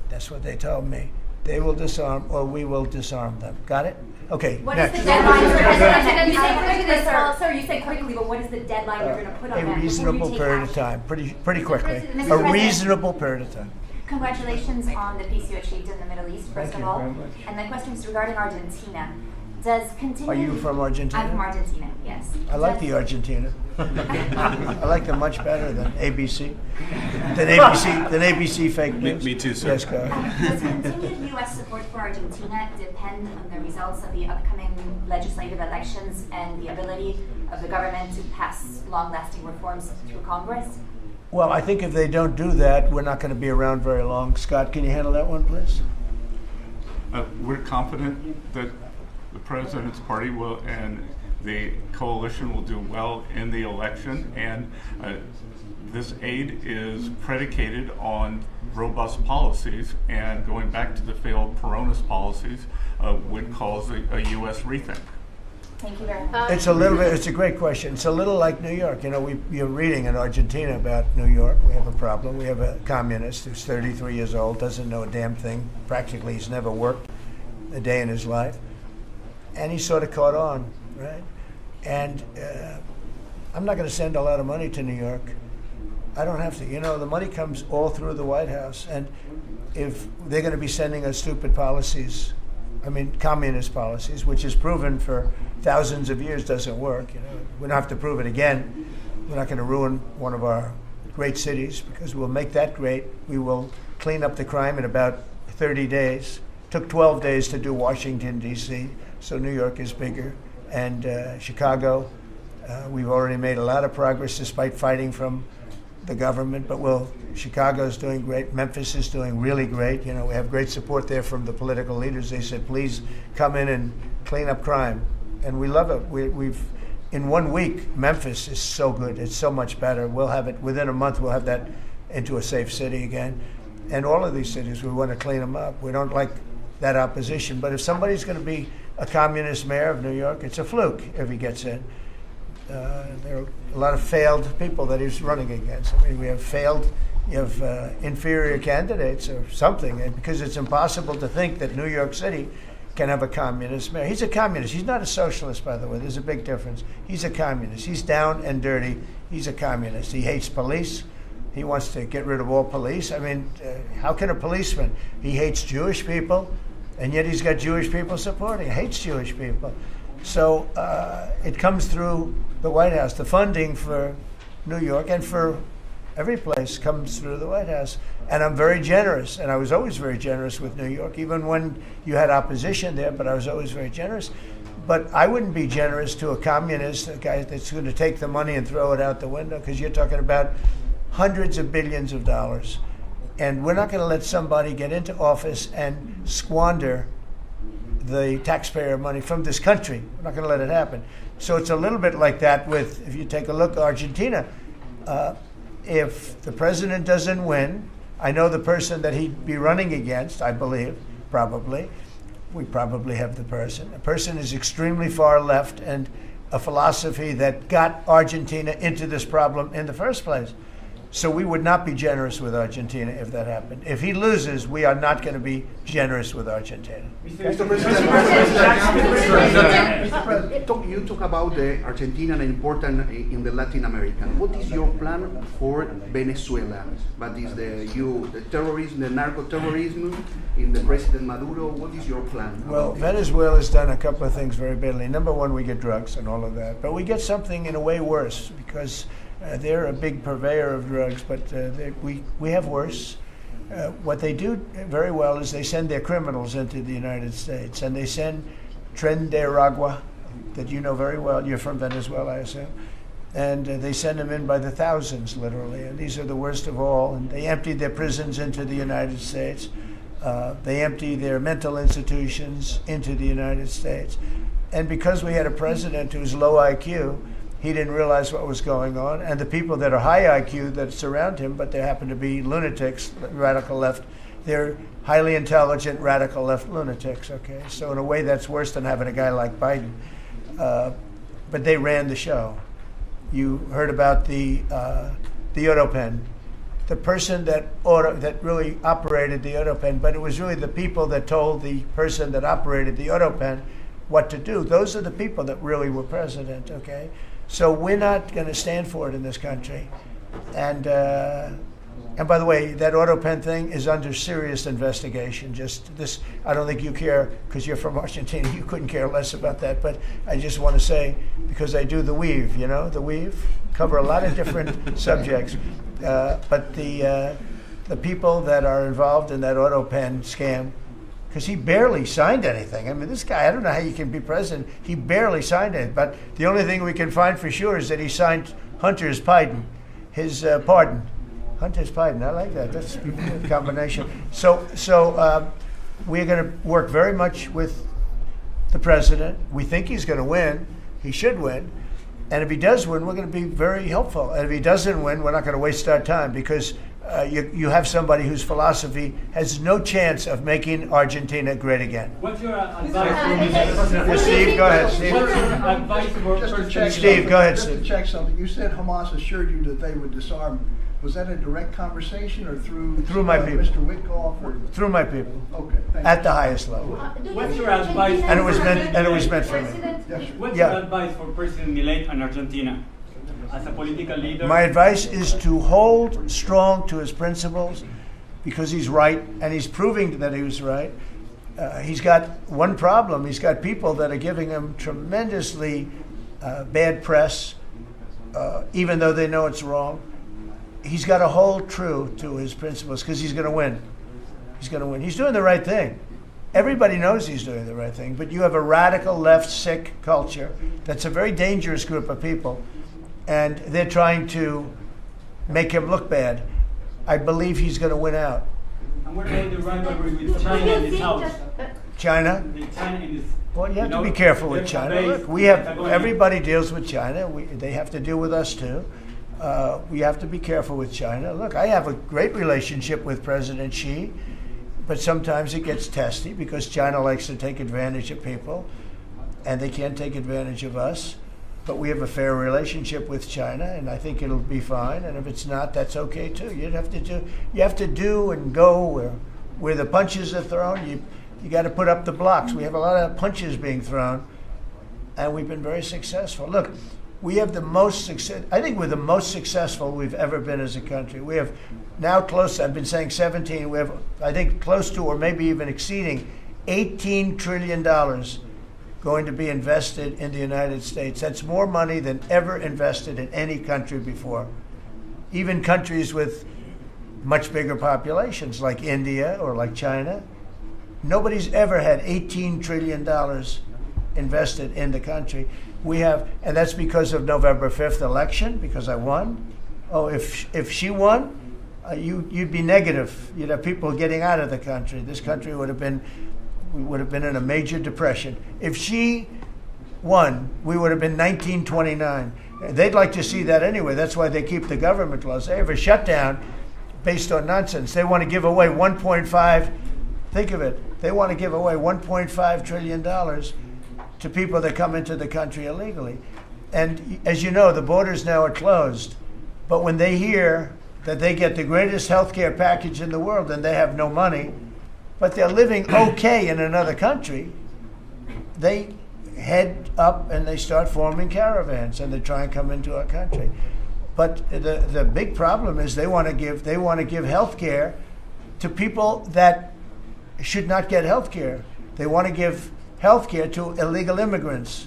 S15: That's what they told me. They will disarm, or we will disarm them. Got it? Okay,
S3: what
S15: next.
S3: Is the deadline? Sir, you say quickly, but what is the deadline you're going to put on that?
S15: A reasonable period of time, pretty quickly.
S3: Mr.
S15: A reasonable period of time.
S19: Congratulations on the peace you achieved in the Middle East, first of all.
S15: Thank you very much.
S19: And the question is regarding Argentina. Does continue...
S15: Are you from Argentina?
S19: I'm from Argentina, yes.
S15: I like the Argentina. I like them much better than ABC. Than ABC fake news.
S20: Me too, sir.
S15: Yes, go ahead.
S19: Does continued U.S. support for Argentina depend on the results of the upcoming legislative elections and the ability of the government to pass long-lasting reforms through Congress?
S15: Well, I think if they don't do that, we're not going to be around very long. Scott, can you handle that one, please?
S2: We're confident that the president's party will and the coalition will do well in the election, and this aid is predicated on robust policies, and going back to the failed Peronist policies would cause a U.S. rethink.
S19: Thank you very much.
S15: It's a great question. It's a little like New York. You're reading in Argentina about New York. We have a problem. We have a communist who's 33 years old, doesn't know a damn thing. Practically, he's never worked a day in his life. And he sort of caught on, right? And I'm not going to send a lot of money to New York. I don't have to. The money comes all through the White House. And if they're going to be sending us stupid policies, communist policies, which is proven for thousands of years doesn't work. We don't have to prove it again. We're not going to ruin one of our great cities, because we'll make that great. We will clean up the crime in about 30 days. Took 12 days to do Washington, D.C., so New York is bigger. And Chicago, we've already made a lot of progress despite fighting from the government, but Chicago's doing great. Memphis is doing really great. We have great support there from the political leaders. They said, please come in and clean up crime. And we love it. We've in 1 week, Memphis is so good. It's so much better. We'll have it within a month. We'll have that into a safe city again. And all of these cities, we want to clean them up. We don't like that opposition. But if somebody's going to be a communist mayor of New York, it's a fluke if he gets in. there are a lot of failed people that he's running against. I mean, you have inferior candidates or something, and because it's impossible to think that New York City can have a communist mayor. He's a communist. He's not a socialist, by the way. There's a big difference. He's a communist. He's down and dirty. He's a communist. He hates police. He wants to get rid of all police. I mean, how can a policeman? He hates Jewish people, and yet he's got Jewish people supporting him. He hates Jewish people. So it comes through the White House. The funding for New York and for every place comes through the White House. And I'm very generous, and I was always very generous with New York, even when you had opposition there, but I was always very generous. But I wouldn't be generous to a communist, a guy that's going to take the money and throw it out the window, because you're talking about hundreds of billions of dollars. And we're not going to let somebody get into office and squander the taxpayer money from this country. We're not going to let it happen. So it's a little bit like that with, if you take a look at Argentina, if the president doesn't win, I know the person that he'd be running against, I believe, probably. We probably have the person. The person is extremely far left and a philosophy that got Argentina into this problem in the first place. So we would not be generous with Argentina if that happened. If he loses, we are not going to be generous with Argentina.
S20: Mr. President, you talk about the Argentina and important in the Latin American. What is your plan for Venezuela? What is the terrorism, the narco-terrorism in the President Maduro? What is your plan?
S15: Well, Venezuela has done a couple of things very badly. Number one, we get drugs and all of that. But we get something in a way worse, because they're a big purveyor of drugs, but we have worse. What they do very well is they send their criminals into the United States, and they send Tren de Aragua, that you know very well. You're from Venezuela, I assume. And they send them in by the thousands, literally. And these are the worst of all. And they empty their prisons into the United States. They empty their mental institutions into the United States. And because we had a president who's low IQ, he didn't realize what was going on, and the people that are high IQ that surround him, but they happen to be lunatics, radical left, they're highly intelligent, radical left lunatics, okay? So in a way, that's worse than having a guy like Biden. But they ran the show. You heard about the Autopen, the person that really operated the Autopen, but it was really the people that told the person that operated the Autopen what to do. Those are the people that really were president, okay? So we're not going to stand for it in this country. And by the way, that Autopen thing is under serious investigation. Just this, I don't think you care, because you're from Argentina, you couldn't care less about that. But I just want to say, because I do the weave, you know, the weave, cover a lot of different subjects. But the people that are involved in that Autopen scam, because he barely signed anything. I mean, this guy, I don't know how you can be president. He barely signed it. But the only thing we can find for sure is that he signed Hunter's pardon, his pardon. Hunter's pardon, I like that. That's a good combination. So we're going to work very much with the president. We think he's going to win. He should win. And if he does win, we're going to be very helpful. And if he doesn't win, we're not going to waste our time, because you have somebody whose philosophy has no chance of making Argentina great again.
S16: What's your advice?
S15: Steve, go ahead. Steve. Steve, go ahead.
S1: Just to check something, you said Hamas assured you that they would disarm. Was that a direct conversation or through
S15: my people,
S1: Mr. Witkoff? Or?
S15: Through my people.
S1: Okay.
S15: At the highest level.
S16: What's your advice?
S15: And it was meant for me.
S1: Yes,
S16: What's your advice for President Milei and Argentina as a political leader?
S15: My advice is to hold strong to his principles, because he's right, and he's proving that he was right. He's got one problem. He's got people that are giving him tremendously bad press, even though they know it's wrong. He's got to hold true to his principles, because he's going to win. He's going to win. He's doing the right thing. Everybody knows he's doing the right thing, but you have a radical left sick culture that's a very dangerous group of people, and they're trying to make him look bad. I believe he's going to win out.
S16: And what about the rivalry with China in this house?
S15: China? Well, you have to be careful with China. Look, everybody deals with China. They have to deal with us too. We have to be careful with China. Look, I have a great relationship with President Xi, but sometimes it gets testy, because China likes to take advantage of people, and they can't take advantage of us. but we have a fair relationship with China, and I think it'll be fine. And if it's not, that's okay too. You have to do and go where the punches are thrown. You got to put up the blocks. We have a lot of punches being thrown, and we've been very successful. Look, we have the most success. I think we're the most successful we've ever been as a country. We have now close. I've been saying 17. We have, I think, close to or maybe even exceeding $18 trillion going to be invested in the United States. That's more money than ever invested in any country before. Even countries with much bigger populations like India or like China, nobody's ever had $18 trillion invested in the country. We have, and that's because of November 5th election, because I won. Oh, if she won, you'd be negative. You'd have people getting out of the country. This country would have been in a major depression. If she won, we would have been 1929. They'd like to see that anyway. That's why they keep the government closed. They have a shutdown based on nonsense. They want to give away think of it, they want to give away $1.5 trillion to people that come into the country illegally. And as you know, the borders now are closed. But when they hear that they get the greatest health care package in the world and they have no money, but they're living okay in another country, they head up and they start forming caravans and they try and come into our country. But the big problem is they want to give health care to people that should not get health care. They want to give health care to illegal immigrants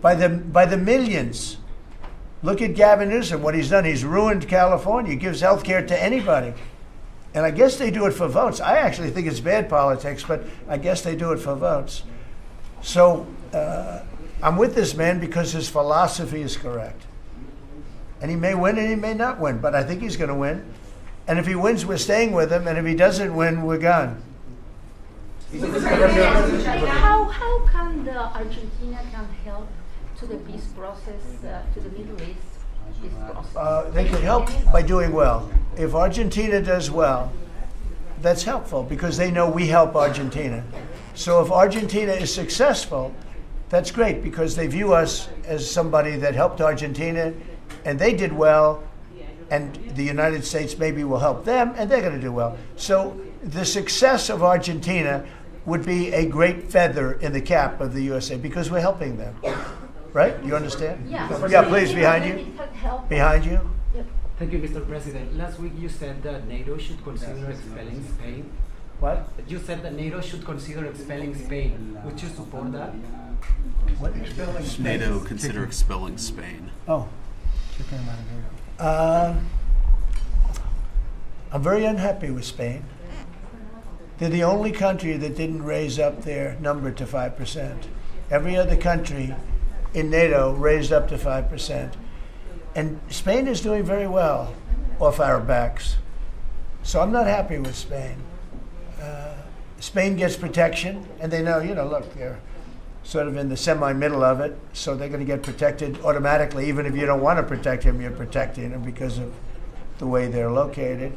S15: by the millions. Look at Gavin Newsom, what he's done. He's ruined California. He gives health care to anybody. And I guess they do it for votes. I actually think it's bad politics, but I guess they do it for votes. So I'm with this man because his philosophy is correct. And he may win and he may not win, but I think he's going to win. And if he wins, we're staying with him. And if he doesn't win, we're gone.
S21: How can Argentina help to the peace process, to the Middle East peace process?
S15: They can help by doing well. If Argentina does well, that's helpful because they know we help Argentina. So if Argentina is successful, that's great because they view us as somebody that helped Argentina and they did well, and the United States maybe will help them and they're going to do well. So the success of Argentina would be a great feather in the cap of the USA because we're helping them. Right? You understand?
S21: Yeah.
S15: Yeah, please, behind you. Behind you.
S22: Thank you, Mr. President. Last week you said that NATO should consider expelling Spain.
S15: What?
S22: You said that NATO should consider expelling Spain. Would you support that?
S15: What? Expelling Spain?
S23: NATO consider expelling Spain.
S15: Oh. I'm very unhappy with Spain. They're the only country that didn't raise up their number to 5%. Every other country in NATO raised up to 5%. And Spain is doing very well off our backs. So I'm not happy with Spain. Spain gets protection, and they know, look, they're sort of in the semi-middle of it, so they're going to get protected automatically. Even if you don't want to protect them, you're protecting them because of the way they're located.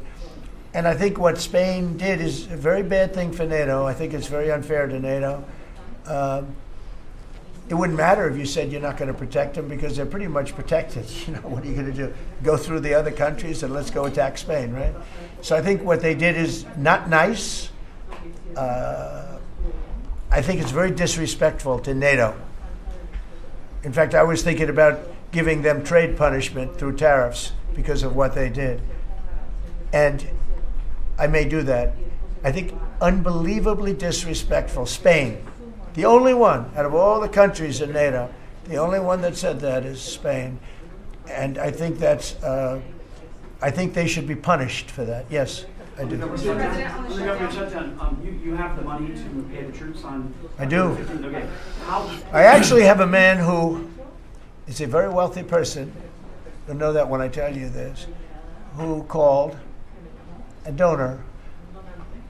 S15: And I think what Spain did is a very bad thing for NATO. I think it's very unfair to NATO. It wouldn't matter if you said you're not going to protect them because they're pretty much protected. What are you going to do? Go through the other countries and let's go attack Spain, right? So I think what they did is not nice. I think it's very disrespectful to NATO. In fact, I was thinking about giving them trade punishment through tariffs because of what they did. And I may do that. I think unbelievably disrespectful. Spain, the only one out of all the countries in NATO, the only one that said that is Spain. And I think that's, I think they should be punished for that. Yes, I do.
S13: Mr. President, on the government shutdown, you have the money to pay the troops on...
S15: I do.
S13: Okay. How...
S15: I actually have a man who is a very wealthy person, you'll know that when I tell you this, who called a donor,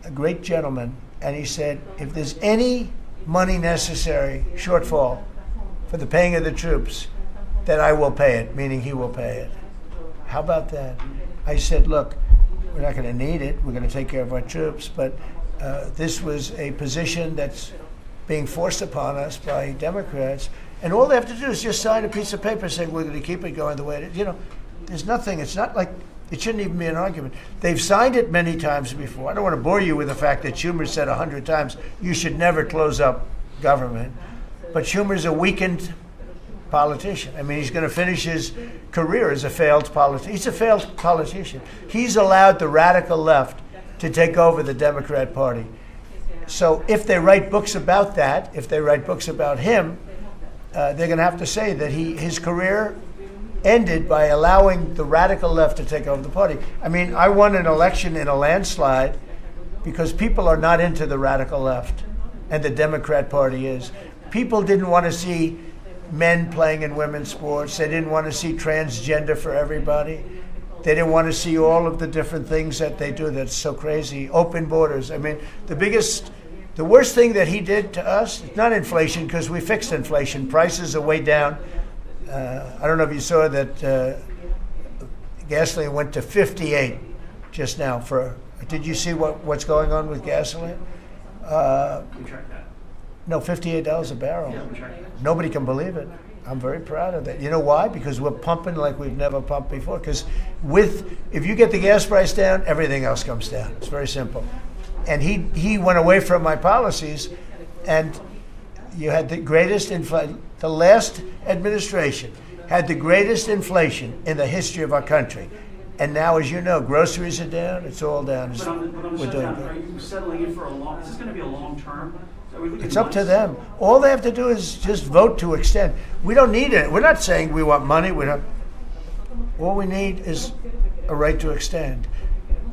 S15: a great gentleman, and he said, if there's any money necessary, shortfall, for the paying of the troops, then I will pay it, meaning he will pay it. How about that? I said, look, we're not going to need it. We're going to take care of our troops, but this was a position that's being forced upon us by Democrats, And all they have to do is just sign a piece of paper saying we're going to keep it going the way it is. You know, there's nothing. It's not like it shouldn't even be an argument. They've signed it many times before. I don't want to bore you with the fact that Schumer said 100 times you should never close up government. But Schumer's a weakened politician. I mean, he's going to finish his career as a failed politician. He's a failed politician. He's allowed the radical left to take over the Democrat Party. So if they write books about that, if they write books about him, they're going to have to say that his career ended by allowing the radical left to take over the party. I mean, I won an election in a landslide because people are not into the radical left, and the Democrat Party is. People didn't want to see men playing in women's sports. They didn't want to see transgender for everybody. They didn't want to see all of the different things that they do that's so crazy. Open borders. I mean, the worst thing that he did to us, not inflation, because we fixed inflation. Prices are way down. I don't know if you saw that gasoline went to 58 just now. Did you see what's going on with gasoline? No, $58 a barrel. Nobody can believe it. I'm very proud of that. You know why? Because we're pumping like we've never pumped before. Because if you get the gas price down, everything else comes down. It's very simple. And he went away from my policies, and you had the greatest inflation. The last administration had the greatest inflation in the history of our country. And now, as you know, groceries are down. It's all down. We're doing good.
S13: Are you settling in for is this going to be a long term?
S15: It's up to them. All they have to do is just vote to extend. We don't need it. We're not saying we want money. All we need is a right to extend.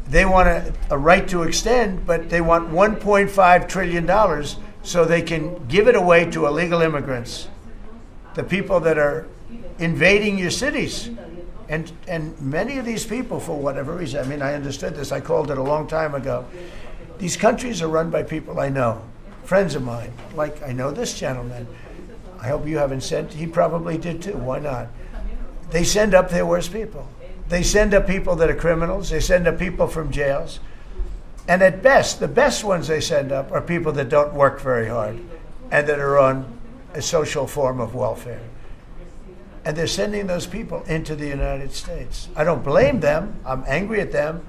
S15: They want a right to extend, but they want $1.5 trillion so they can give it away to illegal immigrants, the people that are invading your cities. And many of these people, for whatever reason, I mean, I understood this. I called it a long time ago. These countries are run by people I know. Friends of mine, like I know this gentleman. I hope you haven't sent, he probably did too, why not? They send up their worst people. They send up people that are criminals, they send up people from jails. And at best, the best ones they send up are people that don't work very hard and that are on a social form of welfare. And they're sending those people into the United States. I don't blame them, I'm angry at them,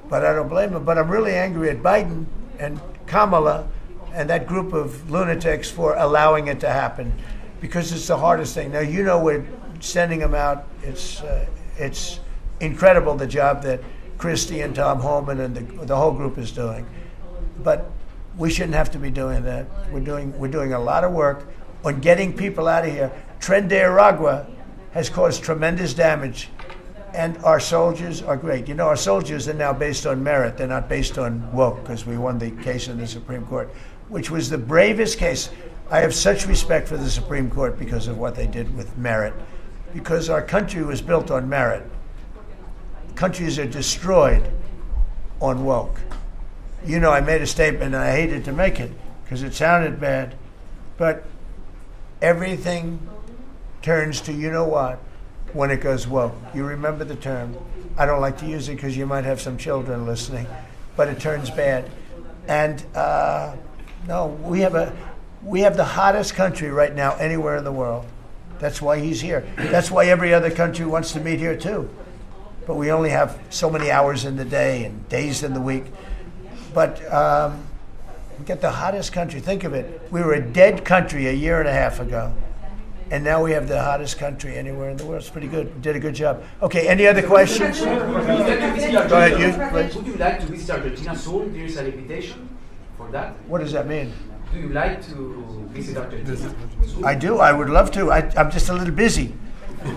S15: but I don't blame them. But I'm really angry at Biden and Kamala and that group of lunatics for allowing it to happen, because it's the hardest thing. Now, you know, we're sending them out. It's incredible the job that Christie and Tom Homan and the whole group is doing. But we shouldn't have to be doing that. We're doing a lot of work on getting people out of here. Tren de Aragua has caused tremendous damage, and our soldiers are great. You know, our soldiers are now based on merit. They're not based on woke, because we won the case in the Supreme Court, which was the bravest case. I have such respect for the Supreme Court because of what they did with merit, because our country was built on merit. Countries are destroyed on woke. You know, I made a statement, and I hated to make it because it sounded bad, but everything turns to you know what when it goes woke. You remember the term. I don't like to use it because you might have some children listening, but it turns bad. And no, we have the hottest country right now anywhere in the world. That's why he's here. That's why every other country wants to meet here too. But we only have so many hours in the day and days in the week. But we get the hottest country. Think of it. We were a dead country a year and a half ago. And now we have the hottest country anywhere in the world. It's pretty good. We did a good job. Okay, any other questions? Go ahead, you. Please.
S13: Would you like to visit Argentina soon? There is an invitation for that.
S15: What does that mean?
S13: Do you like to visit Argentina?
S15: I do. I would love to. I'm just a little busy.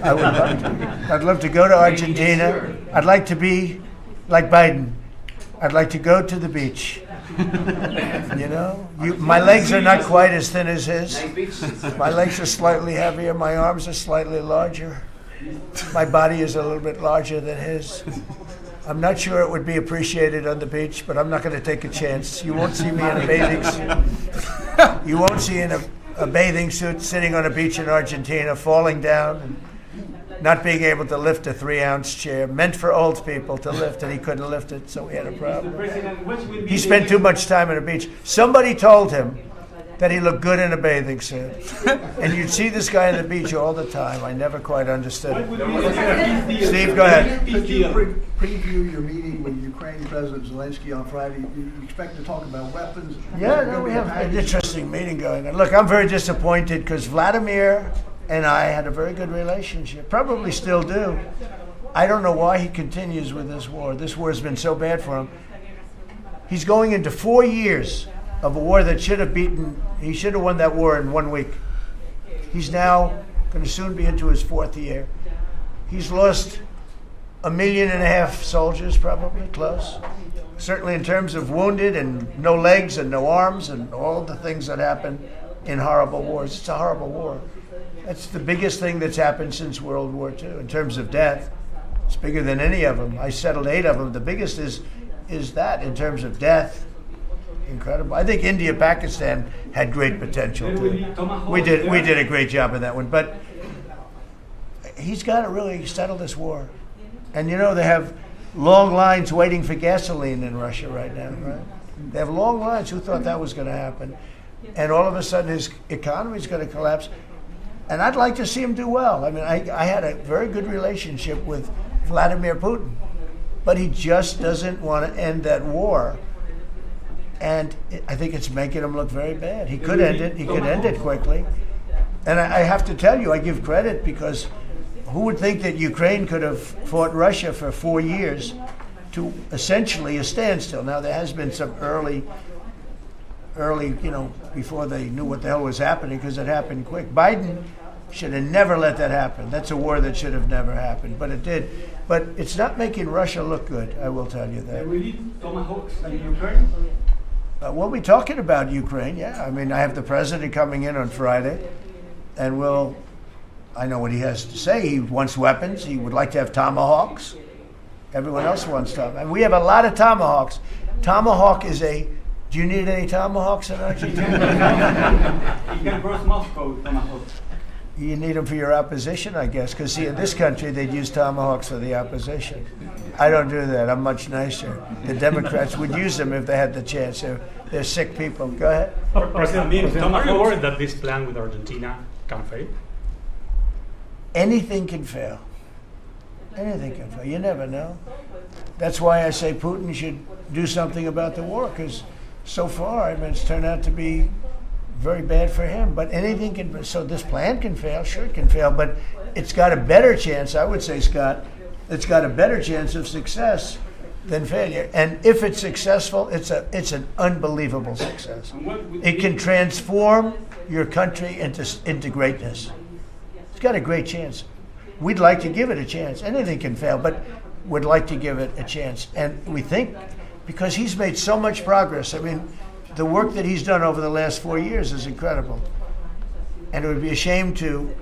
S15: I would love to. I'd love to go to Argentina. I'd like to be like Biden. I'd like to go to the beach. You know, my legs are not quite as thin as his. My legs are slightly heavier. My arms are slightly larger. My body is a little bit larger than his. I'm not sure it would be appreciated on the beach, but I'm not going to take a chance. You won't see me in a bathing suit. You won't see in a bathing suit sitting on a beach in Argentina, falling down and not being able to lift a 3-ounce chair, meant for old people to lift, and he couldn't lift it, so we had a problem. He spent too much time on a beach. Somebody told him that he looked good in a bathing suit. And you'd see this guy on the beach all the time. I never quite understood it. Steve, go ahead.
S1: Could you preview your meeting with Ukraine President Zelensky on Friday? You expect to talk about weapons?
S15: Yeah, no, we have an interesting meeting going on. Look, I'm very disappointed because Vladimir and I had a very good relationship, probably still do. I don't know why he continues with this war. This war has been so bad for him. He's going into 4 years of a war that should have he should have won that war in 1 week. He's now going to soon be into his 4th year. He's lost 1.5 million soldiers, probably, close. Certainly in terms of wounded and no legs and no arms and all the things that happen in horrible wars. It's a horrible war. That's the biggest thing that's happened since World War II in terms of death. It's bigger than any of them. I settled 8 of them. The biggest is that in terms of death. Incredible. I think India, Pakistan had great potential too. We did a great job in that one, but he's got to really settle this war. And you know they have long lines waiting for gasoline in Russia right now, right? They have long lines. Who thought that was going to happen? And all of a sudden his economy is going to collapse. And I'd like to see him do well. I mean, I had a very good relationship with Vladimir Putin, but he just doesn't want to end that war. And I think it's making him look very bad. He could end it. He could end it quickly. And I have to tell you, I give credit because who would think that Ukraine could have fought Russia for 4 years to essentially a standstill? Now, there has been some early, before they knew what the hell was happening, because it happened quick. Biden should have never let that happen. That's a war that should have never happened, but it did. But it's not making Russia look good, I will tell you that.
S13: We need tomahawks in Ukraine?
S15: We'll be talking about Ukraine, yeah. I mean, I have the president coming in on Friday, and I know what he has to say. He wants weapons. He would like to have tomahawks. Everyone else wants tomahawks. And we have a lot of tomahawks. Tomahawk is do you need any tomahawks in Argentina?
S13: You can cross Moscow, tomahawks.
S15: You need them for your opposition, I guess, because see, in this country, they'd use tomahawks for the opposition. I don't do that. I'm much nicer. The Democrats would use them if they had the chance. They're sick people. Go ahead.
S5: President, are you worried that this plan with Argentina can fail?
S15: Anything can fail. Anything can fail. You never know. That's why I say Putin should do something about the war, because so far, I mean, it's turned out to be very bad for him. But anything can. So this plan can fail. Sure, it can fail, but it's got a better chance. I would say, Scott, it's got a better chance of success than failure. And if it's successful, it's an unbelievable success. It can transform your country into greatness. It's got a great chance. We'd like to give it a chance. Anything can fail, but we'd like to give it a chance. And we think, because he's made so much progress. I mean, the work that he's done over the last 4 years is incredible. And it would be a shame to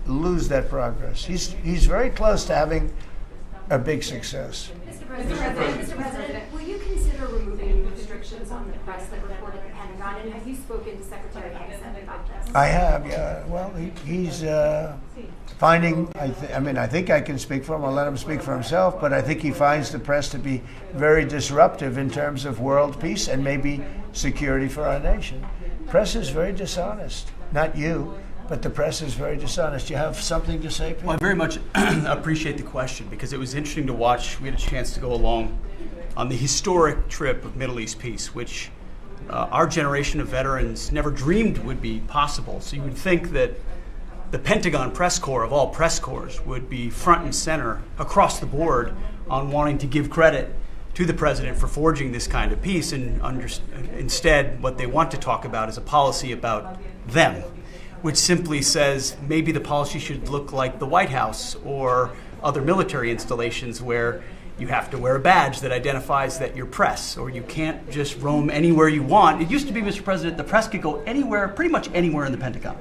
S15: lose that progress. He's very close to having a big success.
S19: Mr. President, will you consider removing restrictions on the press that report at the Pentagon? And have you spoken to Secretary Hegseth about this?
S15: I have, yeah. Well, he's finding, I think I can speak for him. I'll let him speak for himself, but I think he finds the press to be very disruptive in terms of world peace and maybe security for our nation. Press is very dishonest. Not you, but the press is very dishonest. You have something to say, Pete?
S6: Well, I very much appreciate the question because it was interesting to watch. We had a chance to go along on the historic trip of Middle East peace, which our generation of veterans never dreamed would be possible. So you would think that the Pentagon press corps of all press corps would be front and center across the board on wanting to give credit to the president for forging this kind of peace, and instead what they want to talk about is a policy about them, which simply says maybe the policy should look like the White House or other military installations where you have to wear a badge that identifies that you're press, or you can't just roam anywhere you want. It used to be, Mr. President, the press could go anywhere, pretty much anywhere in the Pentagon,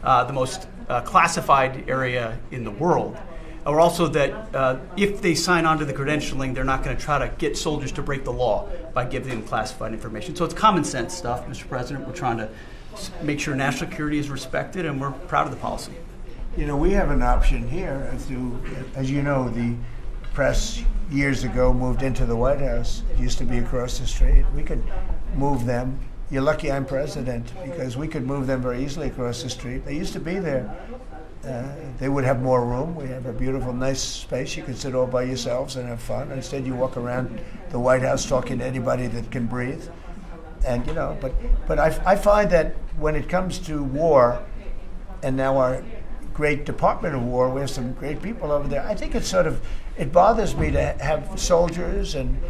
S6: the most classified area in the world. Or also that if they sign on to the credentialing, they're not going to try to get soldiers to break the law by giving them classified information. So it's common sense stuff, Mr. President. We're trying to make sure national security is respected, and we're proud of the policy.
S15: You know, we have an option here. As you know, the press years ago moved into the White House. It used to be across the street. We could move them you're lucky I'm president, because we could move them very easily across the street. They used to be there. They would have more room. We have a beautiful, nice space. You can sit all by yourselves and have fun. Instead, you walk around the White House talking to anybody that can breathe. And, you know, but I find that when it comes to war, and now our great Department of War, we have some great people over there, I think it's sort of, it bothers me to have soldiers and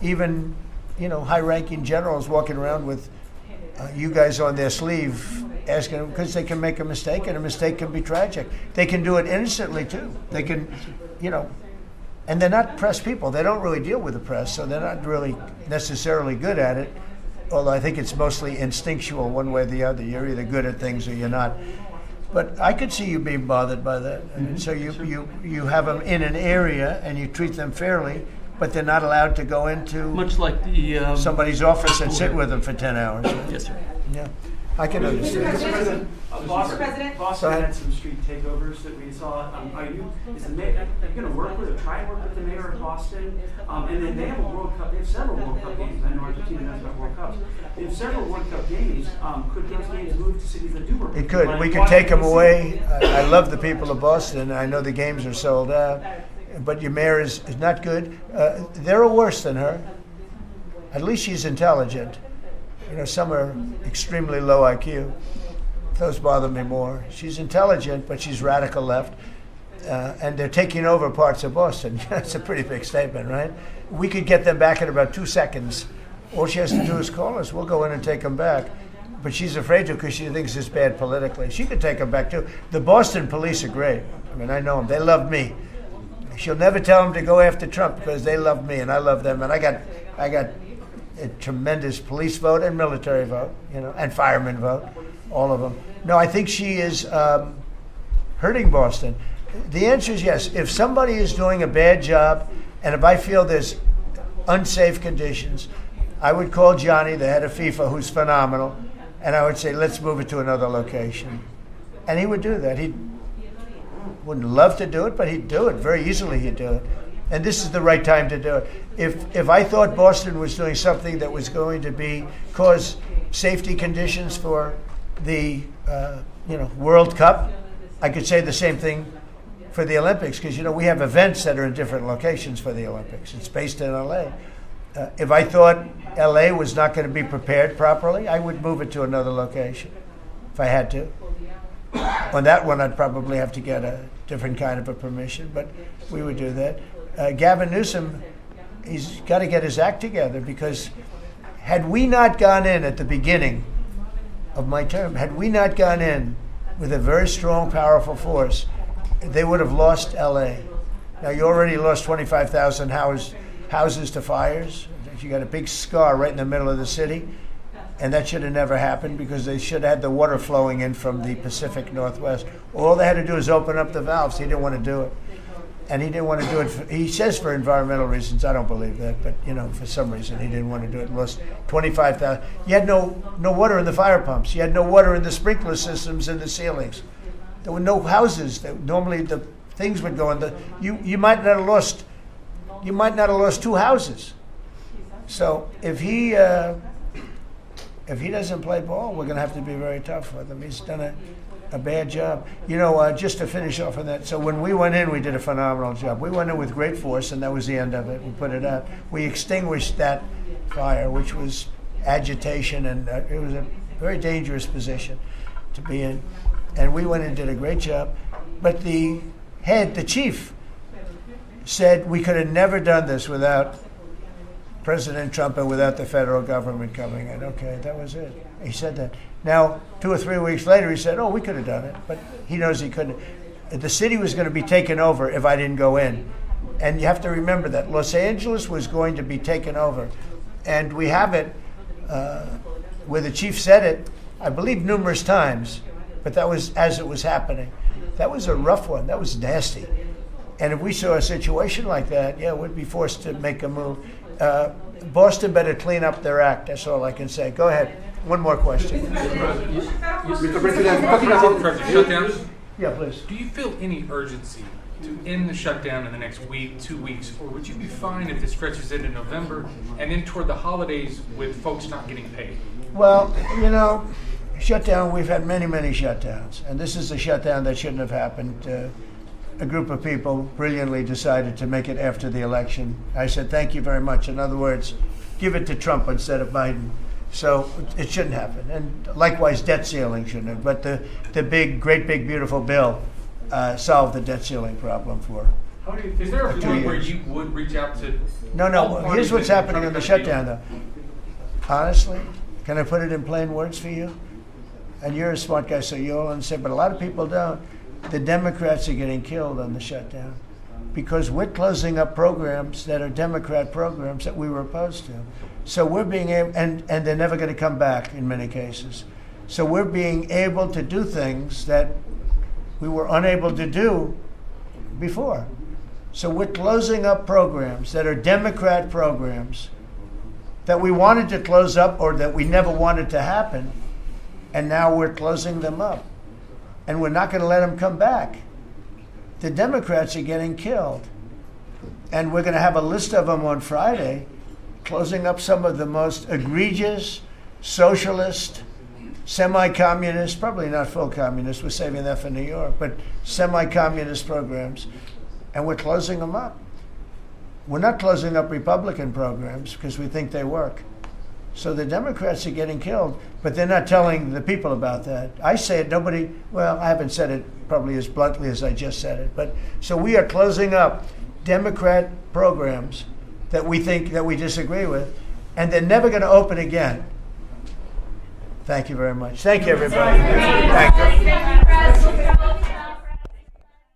S15: even, you know, high-ranking generals walking around with you guys on their sleeve, asking them, because they can make a mistake, and a mistake can be tragic. They can do it innocently too. They can, you know, and they're not press people. They don't really deal with the press, so they're not really necessarily good at it. Although I think it's mostly instinctual, one way or the other. You're either good at things or you're not. But I could see you being bothered by that. I mean, so you have them in an area and you treat them fairly, but they're not allowed to go into
S7: much like the
S15: somebody's office and sit with them for 10 hours. Right?
S7: Yes, sir.
S15: Yeah, I can understand.
S13: Boston had some street takeovers that we saw. Are you going to work with or try and work with the mayor of Boston? And then they have a World Cup. They have several World Cup games. I know Argentina has got World Cups. They have several World Cup games. Could those games move to cities that do work?
S15: It could. We could take them away. I love the people of Boston. I know the games are sold out. But your mayor is not good. They're worse than her. At least she's intelligent. You know, some are extremely low IQ. Those bother me more. She's intelligent, but she's radical left. And they're taking over parts of Boston. That's a pretty big statement, right? We could get them back in about 2 seconds. All she has to do is call us. We'll go in and take them back. But she's afraid to because she thinks it's bad politically. She could take them back, too. The Boston police are great. I mean, I know them. They love me. She'll never tell them to go after Trump because they love me and I love them. And I got a tremendous police vote and military vote, you know, and fireman vote, all of them. No, I think she is hurting Boston. The answer is yes. If somebody is doing a bad job, and if I feel there's unsafe conditions, I would call Johnny, the head of FIFA, who's phenomenal, and I would say, let's move it to another location. And he would do that. He wouldn't love to do it, but he'd do it. Very easily he'd do it. And this is the right time to do it. If I thought Boston was doing something that was going to cause safety conditions for the World Cup, I could say the same thing for the Olympics, because, you know, we have events that are in different locations for the Olympics. It's based in LA. If I thought LA was not going to be prepared properly, I would move it to another location if I had to. On that one, I'd probably have to get a different kind of a permission, but we would do that. Gavin Newsom, he's got to get his act together, because had we not gone in at the beginning of my term, had we not gone in with a very strong, powerful force, they would have lost LA. Now, you already lost 25,000 houses to fires. You got a big scar right in the middle of the city. And that should have never happened, because they should have had the water flowing in from the Pacific Northwest. All they had to do is open up the valves. He didn't want to do it. And he didn't want to do it, he says for environmental reasons. I don't believe that, but, you know, for some reason he didn't want to do it. Lost 25,000. You had no water in the fire pumps. You had no water in the sprinkler systems in the ceilings. There were no houses. Normally the things would go in the, you might not have lost 2 houses. So if he doesn't play ball, we're going to have to be very tough with him. He's done a bad job. You know, just to finish off on that, so when we went in, we did a phenomenal job. We went in with great force, and that was the end of it. We put it out. We extinguished that fire, which was agitation, and it was a very dangerous position to be in. And we went in and did a great job. But the chief, said we could have never done this without President Trump and without the federal government coming in. Okay, that was it. He said that. Now, 2 or 3 weeks later, he said, oh, we could have done it. But he knows he couldn't. The city was going to be taken over if I didn't go in. And you have to remember that. Los Angeles was going to be taken over. And we have it where the chief said it, I believe, numerous times. But that was as it was happening. That was a rough one. That was nasty. And if we saw a situation like that, yeah, we'd be forced to make a move. Boston better clean up their act. That's all I can say. Go ahead. One more question.
S8: Mr. President, talking about shutdowns.
S15: Yeah, please.
S8: Do you feel any urgency to end the shutdown in the next week, 2 weeks, or would you be fine if it stretches into November and then toward the holidays with folks not getting paid?
S15: Well, you know, shutdown, we've had many, many shutdowns. And this is a shutdown that shouldn't have happened. A group of people brilliantly decided to make it after the election. I said, thank you very much. In other words, give it to Trump instead of Biden. So it shouldn't happen. And likewise, debt ceiling shouldn't have. But the big, great big, beautiful bill solved the debt ceiling problem for
S8: Is there a
S15: 2
S8: point where
S15: years.
S8: you would reach out to
S15: No.
S8: all
S15: Here's
S8: parties
S15: what's
S8: that
S15: happening
S8: Trump
S15: in the
S8: got a deal?
S15: shutdown, though. Honestly, can I put it in plain words for you? And you're a smart guy, so you'll understand, but a lot of people don't. The Democrats are getting killed on the shutdown because we're closing up programs that are Democrat programs that we were opposed to. So we're being able, and they're never going to come back in many cases. So we're being able to do things that we were unable to do before. So we're closing up programs that are Democrat programs that we wanted to close up or that we never wanted to happen, and now we're closing them up. And we're not going to let them come back. The Democrats are getting killed. And we're going to have a list of them on Friday, closing up some of the most egregious, socialist, semi-communist, probably not full communist, we're saving that for New York, but semi-communist programs, and we're closing them up. We're not closing up Republican programs because we think they work. So the Democrats are getting killed, but they're not telling the people about that. I say it, nobody, well, I haven't said it probably as bluntly as I just said it, but so we are closing up Democrat programs that we think, that we disagree with, and they're never going to open again. Thank you very much. Thank you, everybody. Thank you.